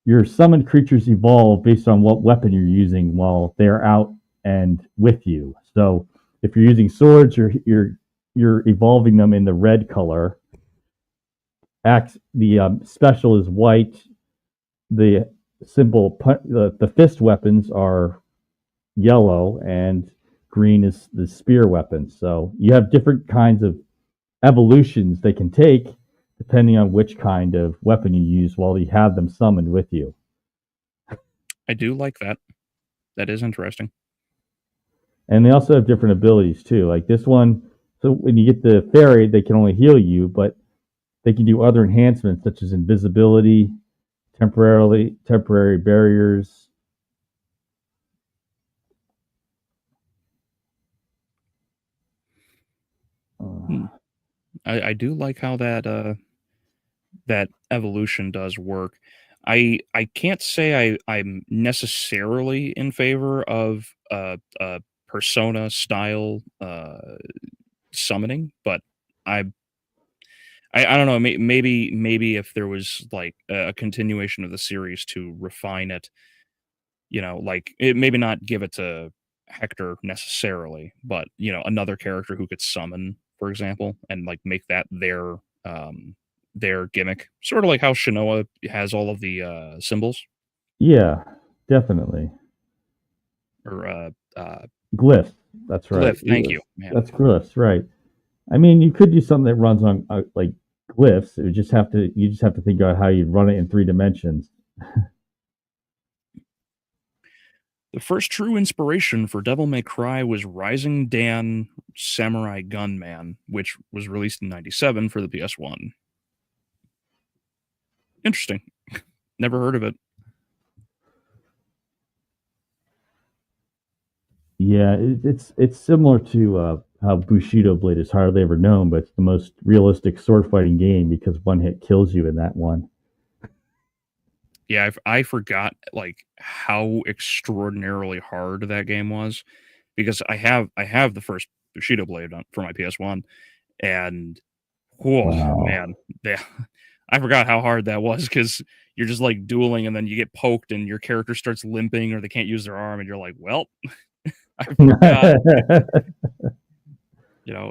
Speaker 1: your summoned creatures evolve based on what weapon you're using while they're out and with you. So if you're using swords, you're evolving them in the red color. The special is white. The the fist weapons are yellow, and green is the spear weapon. So you have different kinds of evolutions they can take depending on which kind of weapon you use while you have them summoned with you.
Speaker 2: I do like that. That is interesting.
Speaker 1: And they also have different abilities too. Like this one, so when you get the fairy, they can only heal you, but they can do other enhancements such as invisibility, temporary barriers.
Speaker 2: I do like how that that evolution does work. I can't say I'm necessarily in favor of a Persona style summoning, but I don't know. Maybe if there was like a continuation of the series to refine it, like maybe not give it to Hector necessarily, but another character who could summon, for example, and like make that their gimmick, sort of like how Shinoa has all of the symbols.
Speaker 1: Yeah, definitely.
Speaker 2: Or
Speaker 1: Glyph. That's right.
Speaker 2: glyph. Thank you. Man.
Speaker 1: That's glyphs, right? I mean, you could do something that runs on like glyphs. You just have to think about how you'd run it in 3 dimensions.
Speaker 2: The first true inspiration for Devil May Cry was Rising Dan Samurai Gunman, which was released in '97 for the PS1. Interesting. Never heard of it.
Speaker 1: Yeah, it's similar to how Bushido Blade is hardly ever known, but it's the most realistic sword fighting game because one hit kills you in that one.
Speaker 2: Yeah, I forgot like how extraordinarily hard that game was, because I have the first Bushido Blade for my PS1, and man, yeah, I forgot how hard that was, because you're just like dueling and then you get poked and your character starts limping or they can't use their arm and you're like, well, I forgot.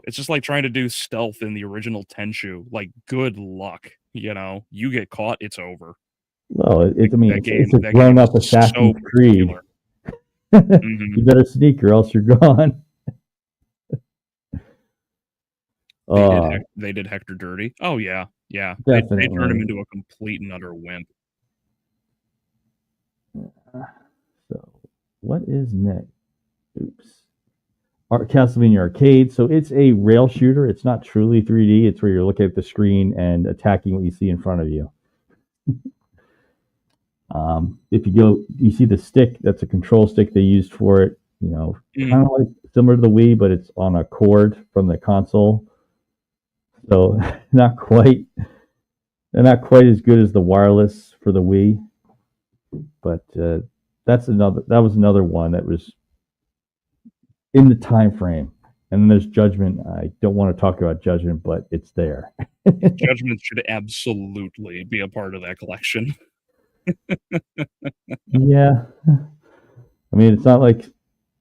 Speaker 2: It's just like trying to do stealth in the original Tenchu. Like, good luck. You get caught, it's over.
Speaker 1: Well, it's a grown-up Assassin's Creed. Mm-hmm. You better sneak or else you're gone.
Speaker 2: They did Hector dirty. Oh yeah, yeah. They turned him into a complete and utter wimp.
Speaker 1: So, what is next? Oops. Castlevania Arcade. So it's a rail shooter. It's not truly 3D. It's where you're looking at the screen and attacking what you see in front of you. If you see the stick. That's a control stick they used for it. Kind of like similar to the Wii, but it's on a cord from the console. So not quite as good as the wireless for the Wii. But that was another one that was in the time frame. And then there's Judgment. I don't want to talk about Judgment, but it's there.
Speaker 2: Judgment should absolutely be a part of that collection.
Speaker 1: Yeah. I mean, it's not like,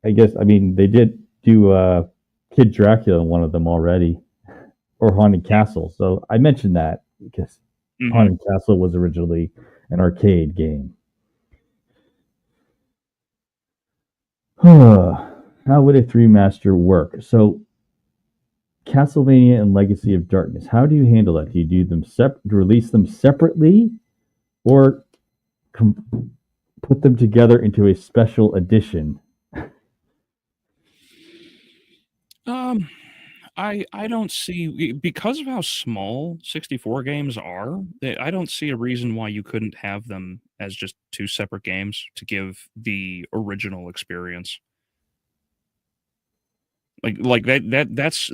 Speaker 1: they did do Kid Dracula in one of them already, or Haunted Castle. So I mentioned that because Haunted Castle was originally an arcade game. How would a 3-master work? So, Castlevania and Legacy of Darkness. How do you handle that? Do you do them release them separately, or put them together into a special edition?
Speaker 2: I don't see, because of how small 64 games are, I don't see a reason why you couldn't have them as just 2 separate games to give the original experience. Like that's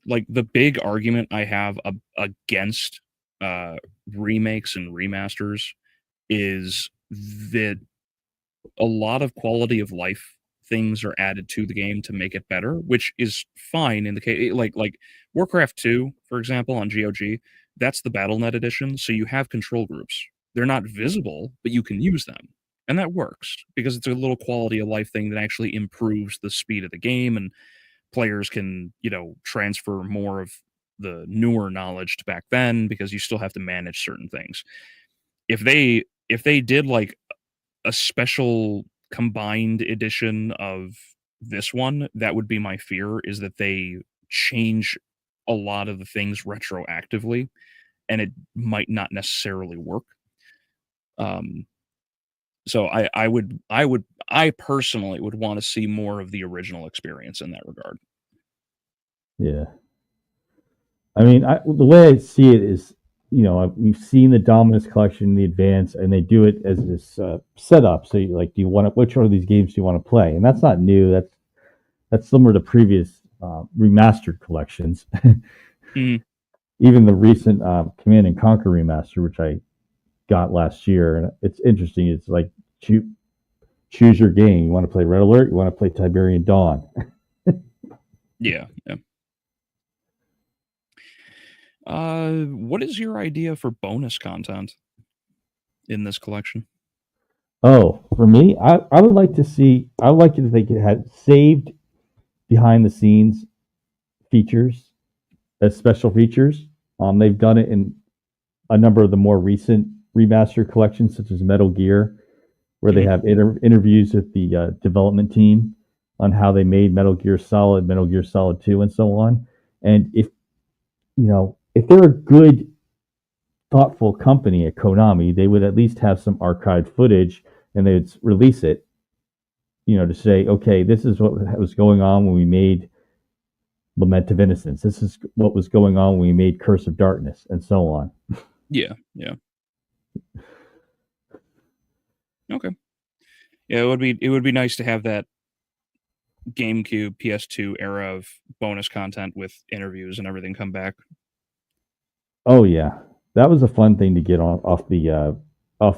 Speaker 2: like the big argument I have against remakes and remasters, is that a lot of quality of life things are added to the game to make it better, which is fine in the case like Warcraft 2, for example, on GOG. That's the BattleNet edition, so you have control groups. They're not visible, but you can use them. And that works because it's a little quality of life thing that actually improves the speed of the game, and players can, transfer more of the newer knowledge to back then, because you still have to manage certain things. If they did like a special combined edition of this one, that would be my fear, is that they change a lot of the things retroactively and it might not necessarily work. So I personally would want to see more of the original experience in that regard.
Speaker 1: Yeah. I mean, the way I see it is, we've seen the Dominus Collection, the Advance, and they do it as this setup. So, which one of these games do you want to play? And that's not new. That's similar to previous remastered collections. Even the recent Command and Conquer remaster, which I got last year, and it's interesting. It's like choose your game. You want to play Red Alert? You want to play Tiberian Dawn?
Speaker 2: Yeah. What is your idea for bonus content in this collection?
Speaker 1: Oh, for me, I would like to see. I would like it if they could have saved behind the scenes features as special features. They've done it in a number of the more recent remastered collections, such as Metal Gear, where they have interviews with the development team on how they made Metal Gear Solid, Metal Gear Solid 2, and so on. And if they're a good, thoughtful company at Konami, they would at least have some archived footage and they'd release it, to say, okay, this is what was going on when we made Lament of Innocence. This is what was going on when we made Curse of Darkness, and so on.
Speaker 2: Yeah. Okay. Yeah, it would be nice to have that GameCube, PS2 era of bonus content with interviews and everything come back.
Speaker 1: Oh yeah, that was a fun thing to get off the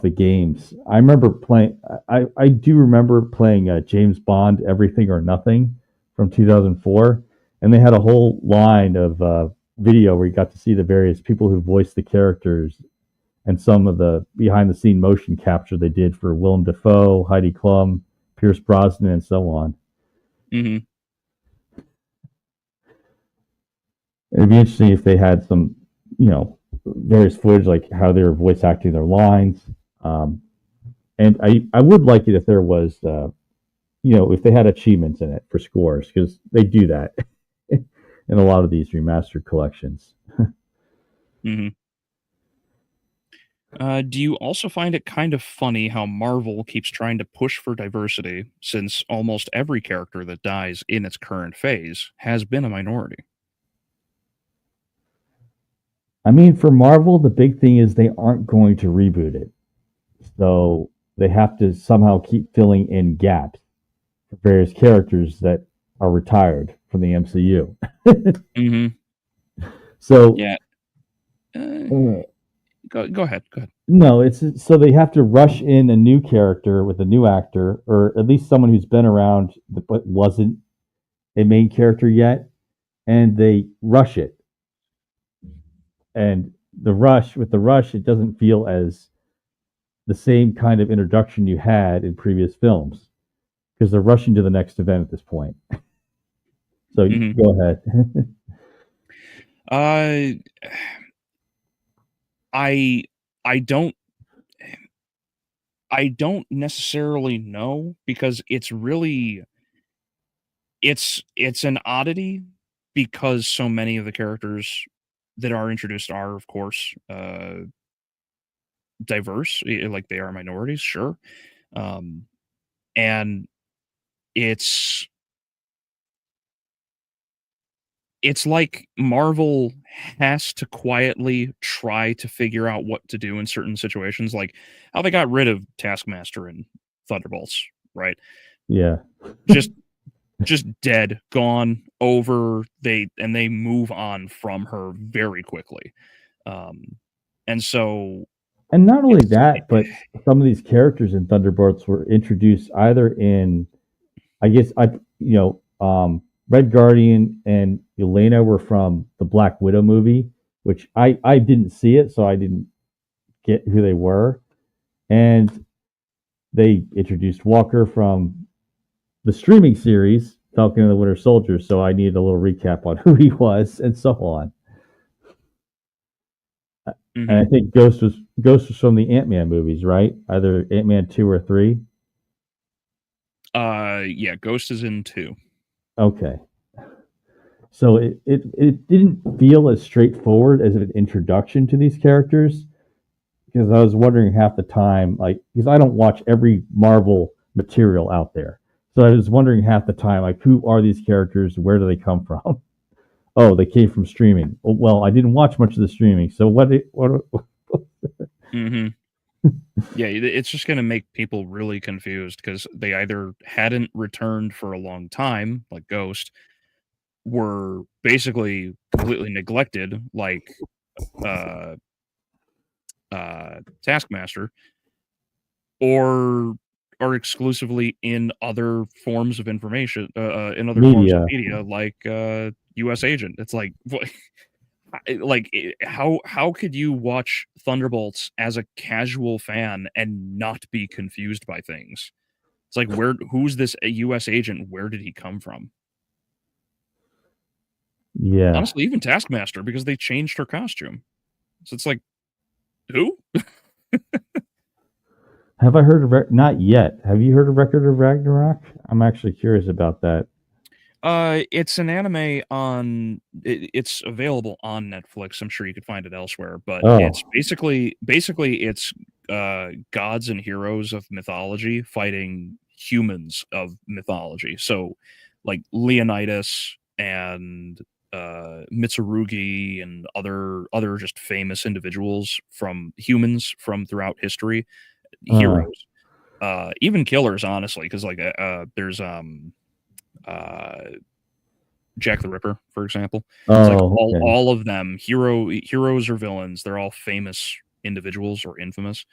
Speaker 1: games. I remember playing. I do remember playing James Bond: Everything or Nothing from 2004, and they had a whole line of video where you got to see the various people who voiced the characters and some of the behind the scene motion capture they did for Willem Dafoe, Heidi Klum, Pierce Brosnan, and so on.
Speaker 2: Mm-hmm.
Speaker 1: It'd be interesting if they had some, various footage like how they were voice acting their lines. And I would like it if there was, if they had achievements in it for scores, because they do that in a lot of these remastered collections.
Speaker 2: Mm-hmm. Do you also find it kind of funny how Marvel keeps trying to push for diversity, since almost every character that dies in its current phase has been a minority?
Speaker 1: I mean, for Marvel, the big thing is they aren't going to reboot it. So they have to somehow keep filling in gaps for various characters that are retired from the MCU.
Speaker 2: Mm-hmm.
Speaker 1: So
Speaker 2: Yeah. Go ahead.
Speaker 1: No, it's so they have to rush in a new character with a new actor, or at least someone who's been around but wasn't a main character yet, and they rush it. And the rush, it doesn't feel as the same kind of introduction you had in previous films because they're rushing to the next event at this point. So go ahead.
Speaker 2: I don't necessarily know, because it's really it's an oddity, because so many of the characters that are introduced are, of course, diverse, like they are minorities, sure. And it's like Marvel has to quietly try to figure out what to do in certain situations, like how they got rid of Taskmaster and Thunderbolts, right?
Speaker 1: Yeah.
Speaker 2: Just dead, gone, over. They move on from her very quickly. And so,
Speaker 1: and not only that, but some of these characters in Thunderbolts were introduced either in, I guess, Red Guardian and Yelena were from the Black Widow movie, which I didn't see it, so I didn't get who they were. And they introduced Walker from the streaming series Falcon and the Winter Soldier, so I needed a little recap on who he was and so on. Mm-hmm. And I think Ghost was from the Ant-Man movies, right? Either Ant-Man 2 or 3.
Speaker 2: Yeah, Ghost is in 2.
Speaker 1: Okay. So it didn't feel as straightforward as an introduction to these characters, because I was wondering half the time, because I don't watch every Marvel material out there. So I was wondering half the time, who are these characters? Where do they come from? Oh, they came from streaming. Oh, well, I didn't watch much of the streaming. So what?
Speaker 2: Mm-hmm. Yeah, it's just going to make people really confused, because they either hadn't returned for a long time, like Ghost, were basically completely neglected, like Taskmaster, or are exclusively in other forms of information, in other forms of media, like U.S. Agent. It's like, how could you watch Thunderbolts as a casual fan and not be confused by things? It's like, who's this US agent? Where did he come from?
Speaker 1: Yeah.
Speaker 2: Honestly, even Taskmaster, because they changed her costume. So it's like, who?
Speaker 1: Have I heard of not yet? Have you heard of Record of Ragnarok? I'm actually curious about that.
Speaker 2: It's an anime on. It's available on Netflix. I'm sure you could find it elsewhere, but it's basically it's gods and heroes of mythology fighting humans of mythology. So, like Leonidas and Mitsurugi and other just famous individuals from humans from throughout history, heroes, even killers, honestly, because like there's Jack the Ripper, for example. It's like all of them, heroes or villains, they're all famous individuals or infamous,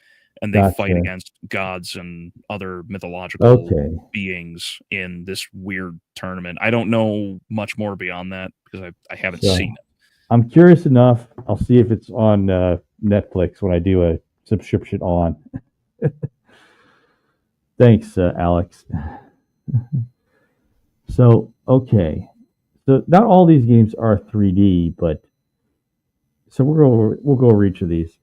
Speaker 2: and they fight against gods and other mythological beings in this weird tournament. I don't know much more beyond that because I haven't seen it.
Speaker 1: I'm curious enough. I'll see if it's on Netflix when I do a subscription on. Thanks, Alex. So, okay. So not all these games are 3D, but so we'll go over each of these.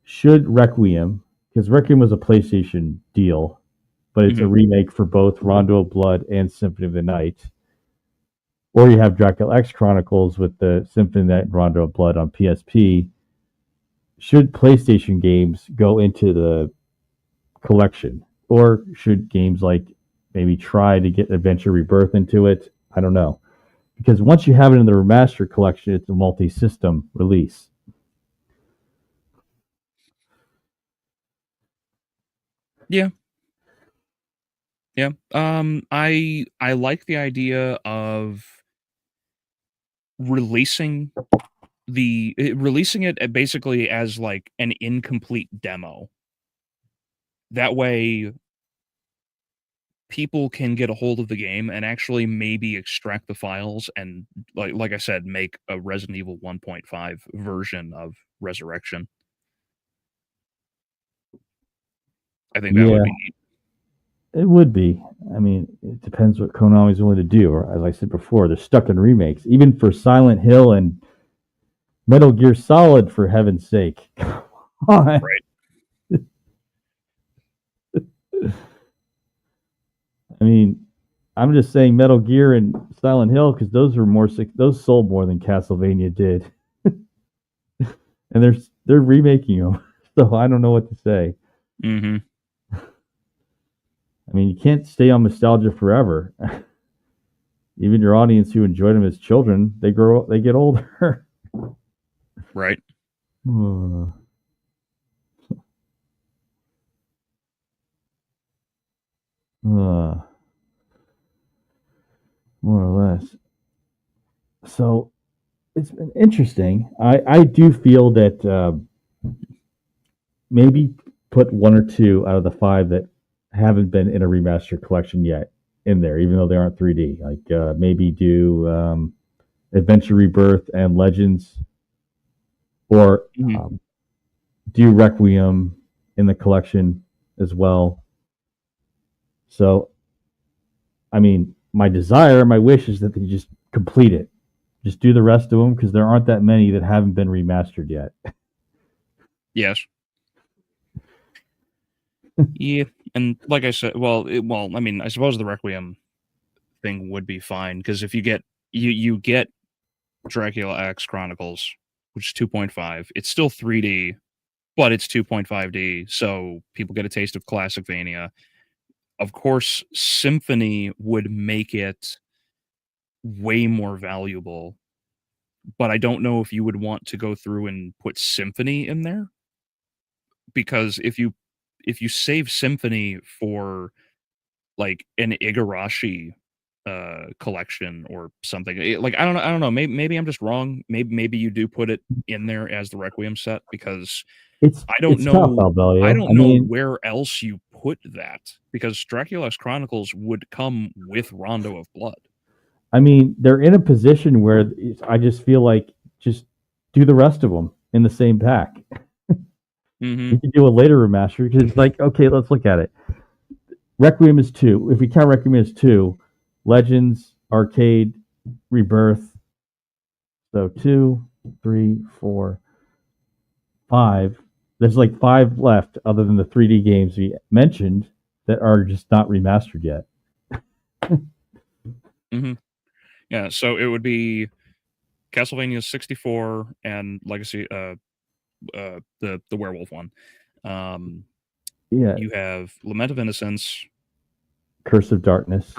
Speaker 1: Should Requiem, because Requiem was a PlayStation deal, but it's a remake for both Rondo of Blood and Symphony of the Night. Or you have Dracula X Chronicles with the Symphony of the Night and Rondo of Blood on PSP. Should PlayStation games go into the collection? Or should games like maybe try to get Adventure Rebirth into it? I don't know. Because once you have it in the Remastered collection, it's a multi-system release.
Speaker 2: Yeah. Yeah. I like the idea of releasing it basically as like an incomplete demo. That way people can get a hold of the game and actually maybe extract the files and like I said, make a Resident Evil 1.5 version of Resurrection. I think that would be neat.
Speaker 1: It would be. I mean, it depends what Konami's willing to do. Or as I said before, they're stuck in remakes. Even for Silent Hill and Metal Gear Solid, for heaven's sake. Come on.
Speaker 2: Right.
Speaker 1: I mean, I'm just saying Metal Gear and Silent Hill because those sold more than Castlevania did, and they're remaking them. So I don't know what to say.
Speaker 2: Mm-hmm.
Speaker 1: I mean, you can't stay on nostalgia forever. Even your audience who enjoyed them as children, they get older.
Speaker 2: Right.
Speaker 1: More or less. So it's been interesting. I do feel that maybe put one or two out of the 5 that haven't been in a remastered collection yet in there, even though they aren't 3D. Like maybe do Adventure Rebirth and Legends, or do Requiem in the collection as well. So, I mean, my wish is that they just complete it. Just do the rest of them because there aren't that many that haven't been remastered yet.
Speaker 2: Yes. Yeah, and like I said, I mean, I suppose the Requiem thing would be fine because if you get you get Dracula X Chronicles, which is 2.5, it's still 3D, but it's 2.5D, so people get a taste of Classicvania. Of course, Symphony would make it way more valuable, but I don't know if you would want to go through and put Symphony in there, because if you save Symphony for like an Igarashi collection or something, like I don't know, maybe I'm just wrong. Maybe you do put it in there as the Requiem set, because I don't know
Speaker 1: tough, Albeleo.
Speaker 2: I don't know where else you put that, because Dracula X Chronicles would come with Rondo of Blood.
Speaker 1: I mean, they're in a position where I just feel like just do the rest of them in the same pack. You can do a later remaster because it's like, okay, let's look at it. Requiem is 2. If we count Requiem as 2, Legends, Arcade, Rebirth. So 2, 3, 4, 5. There's like 5 left other than the 3D games we mentioned that are just not remastered yet.
Speaker 2: Yeah, so it would be Castlevania 64 and Legacy, the werewolf one. You have Lament of Innocence,
Speaker 1: Curse of Darkness.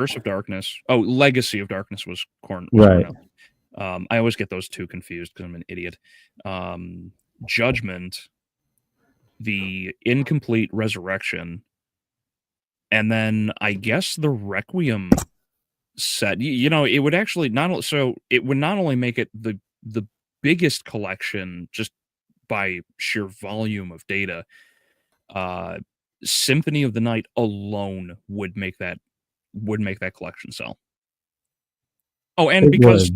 Speaker 2: Oh, Legacy of Darkness was
Speaker 1: right.
Speaker 2: I always get those two confused because I'm an idiot. Judgment, the Incomplete Resurrection, and then I guess the Requiem set. It would actually it would not only make it the biggest collection just by sheer volume of data. Symphony of the Night alone would make that collection sell. Oh, and because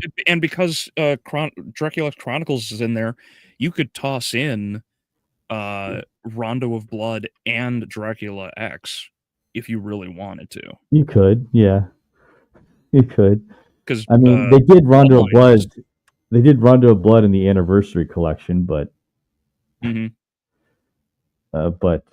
Speaker 2: Dracula Chronicles is in there, you could toss in Rondo of Blood and Dracula X if you really wanted to.
Speaker 1: You could, yeah. You could.
Speaker 2: Because
Speaker 1: I mean, they did Rondo of Blood. They did Rondo of Blood in the Anniversary collection, but but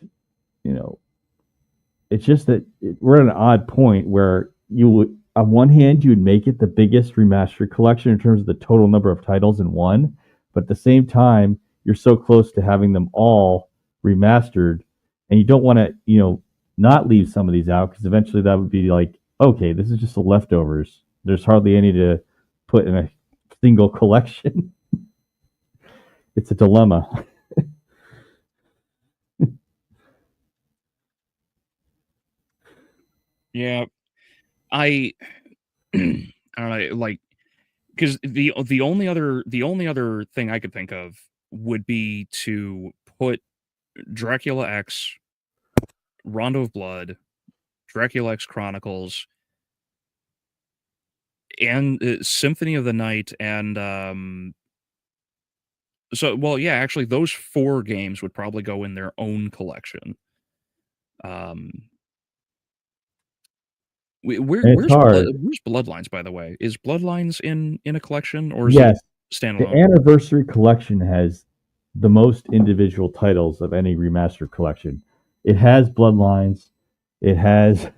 Speaker 1: it's just that we're at an odd point where you would, on one hand, you would make it the biggest remastered collection in terms of the total number of titles in one, but at the same time, you're so close to having them all remastered, and you don't want to, not leave some of these out because eventually that would be like, okay, this is just the leftovers. There's hardly any to put in a single collection. It's a dilemma.
Speaker 2: Yeah, I don't know, like, because the only other thing I could think of would be to put Dracula X, Rondo of Blood, Dracula X Chronicles, and Symphony of the Night, and actually those 4 games would probably go in their own collection. Where's Bloodlines, by the way? Is Bloodlines in a collection, or is it standalone?
Speaker 1: The Anniversary collection has the most individual titles of any remastered collection. It has Bloodlines. It has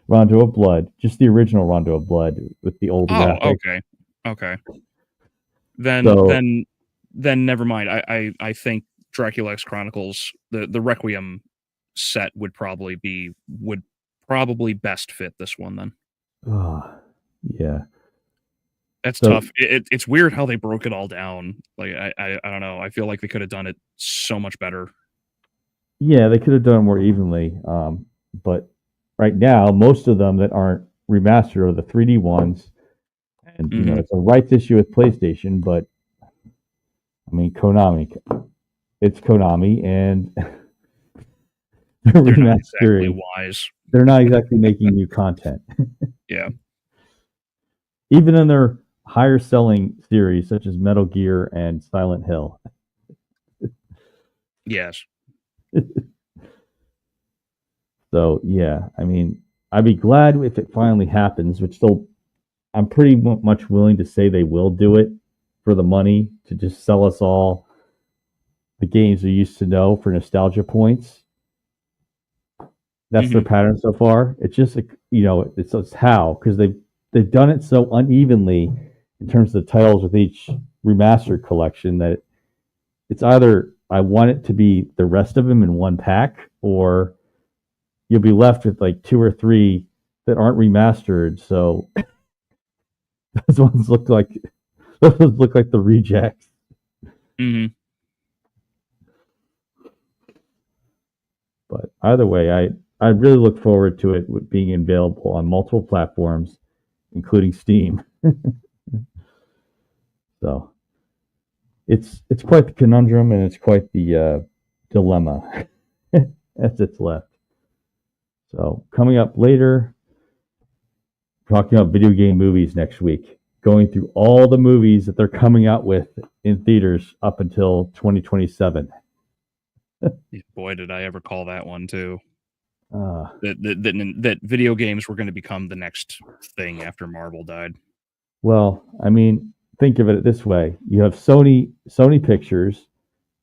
Speaker 1: Rondo of Blood, just the original Rondo of Blood with the old graphics.
Speaker 2: Okay. Then never mind. I think Dracula X Chronicles, the Requiem set would probably best fit this one then.
Speaker 1: Yeah.
Speaker 2: That's tough. It's weird how they broke it all down. Like I don't know. I feel like they could have done it so much better.
Speaker 1: Yeah, they could have done it more evenly. But right now, most of them that aren't remastered are the 3D ones. And it's a rights issue with PlayStation, but I mean Konami. It's Konami, and
Speaker 2: they're not exactly wise.
Speaker 1: They're not exactly making new content.
Speaker 2: Yeah.
Speaker 1: Even in their higher selling series such as Metal Gear and Silent Hill.
Speaker 2: Yes.
Speaker 1: So, yeah, I mean, I'd be glad if it finally happens, which I'm pretty much willing to say they will do it for the money to just sell us all the games we used to know for nostalgia points. That's their pattern so far. It's just, it's how, because they've done it so unevenly in terms of the titles with each remastered collection that it's either I want it to be the rest of them in one pack, or you'll be left with like 2 or 3 that aren't remastered. So those ones look like the rejects. But either way, I really look forward to it being available on multiple platforms, including Steam. So it's quite the conundrum, and it's quite the dilemma as it's left. So coming up later, talking about video game movies next week. going through all the movies that they're coming out with in theaters up until 2027.
Speaker 2: Boy, did I ever call that one too.
Speaker 1: Uh,
Speaker 2: That video games were going to become the next thing after Marvel died.
Speaker 1: well, I mean, think of it this way: you have Sony Pictures.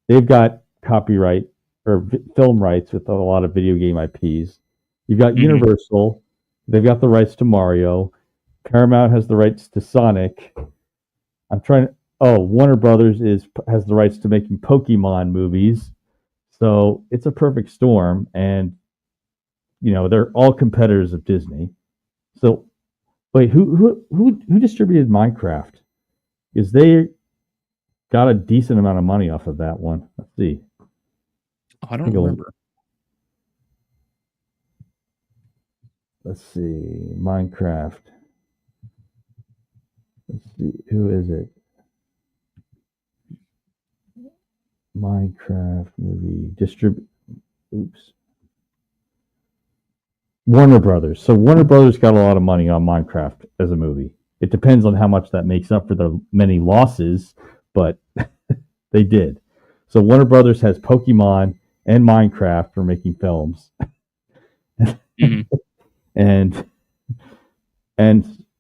Speaker 1: They've got copyright or film rights with a lot of video game IPs. You've got Universal. They've got the rights to Mario. Paramount has the rights to Sonic. Warner Brothers has the rights to making Pokemon movies. So it's a perfect storm, and they're all competitors of Disney. So wait, who distributed Minecraft? Because they got a decent amount of money off of that one. Let's see.
Speaker 2: I don't remember.
Speaker 1: Let's see. Minecraft. Let's see. Who is it? Minecraft movie Oops. Warner Brothers. So Warner Brothers got a lot of money on Minecraft as a movie. It depends on how much that makes up for the many losses, but they did. So Warner Brothers has Pokemon and Minecraft for making films. and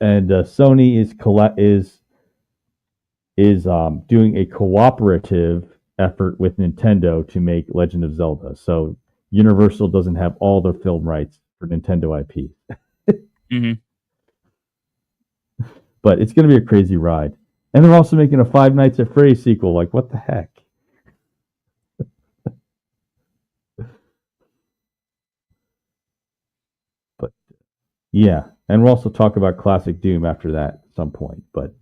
Speaker 1: Sony is doing a cooperative effort with Nintendo to make Legend of Zelda. So Universal doesn't have all the film rights for Nintendo IP. But it's going to be a crazy ride. And they're also making a Five Nights at Freddy's sequel. Like, what the heck? But yeah, and we'll also talk about Classic Doom after that at some point. But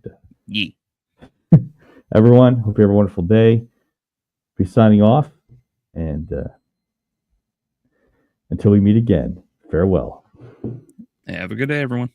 Speaker 1: everyone, hope you have a wonderful day. Be signing off, and until we meet again, farewell.
Speaker 2: Have a good day, everyone.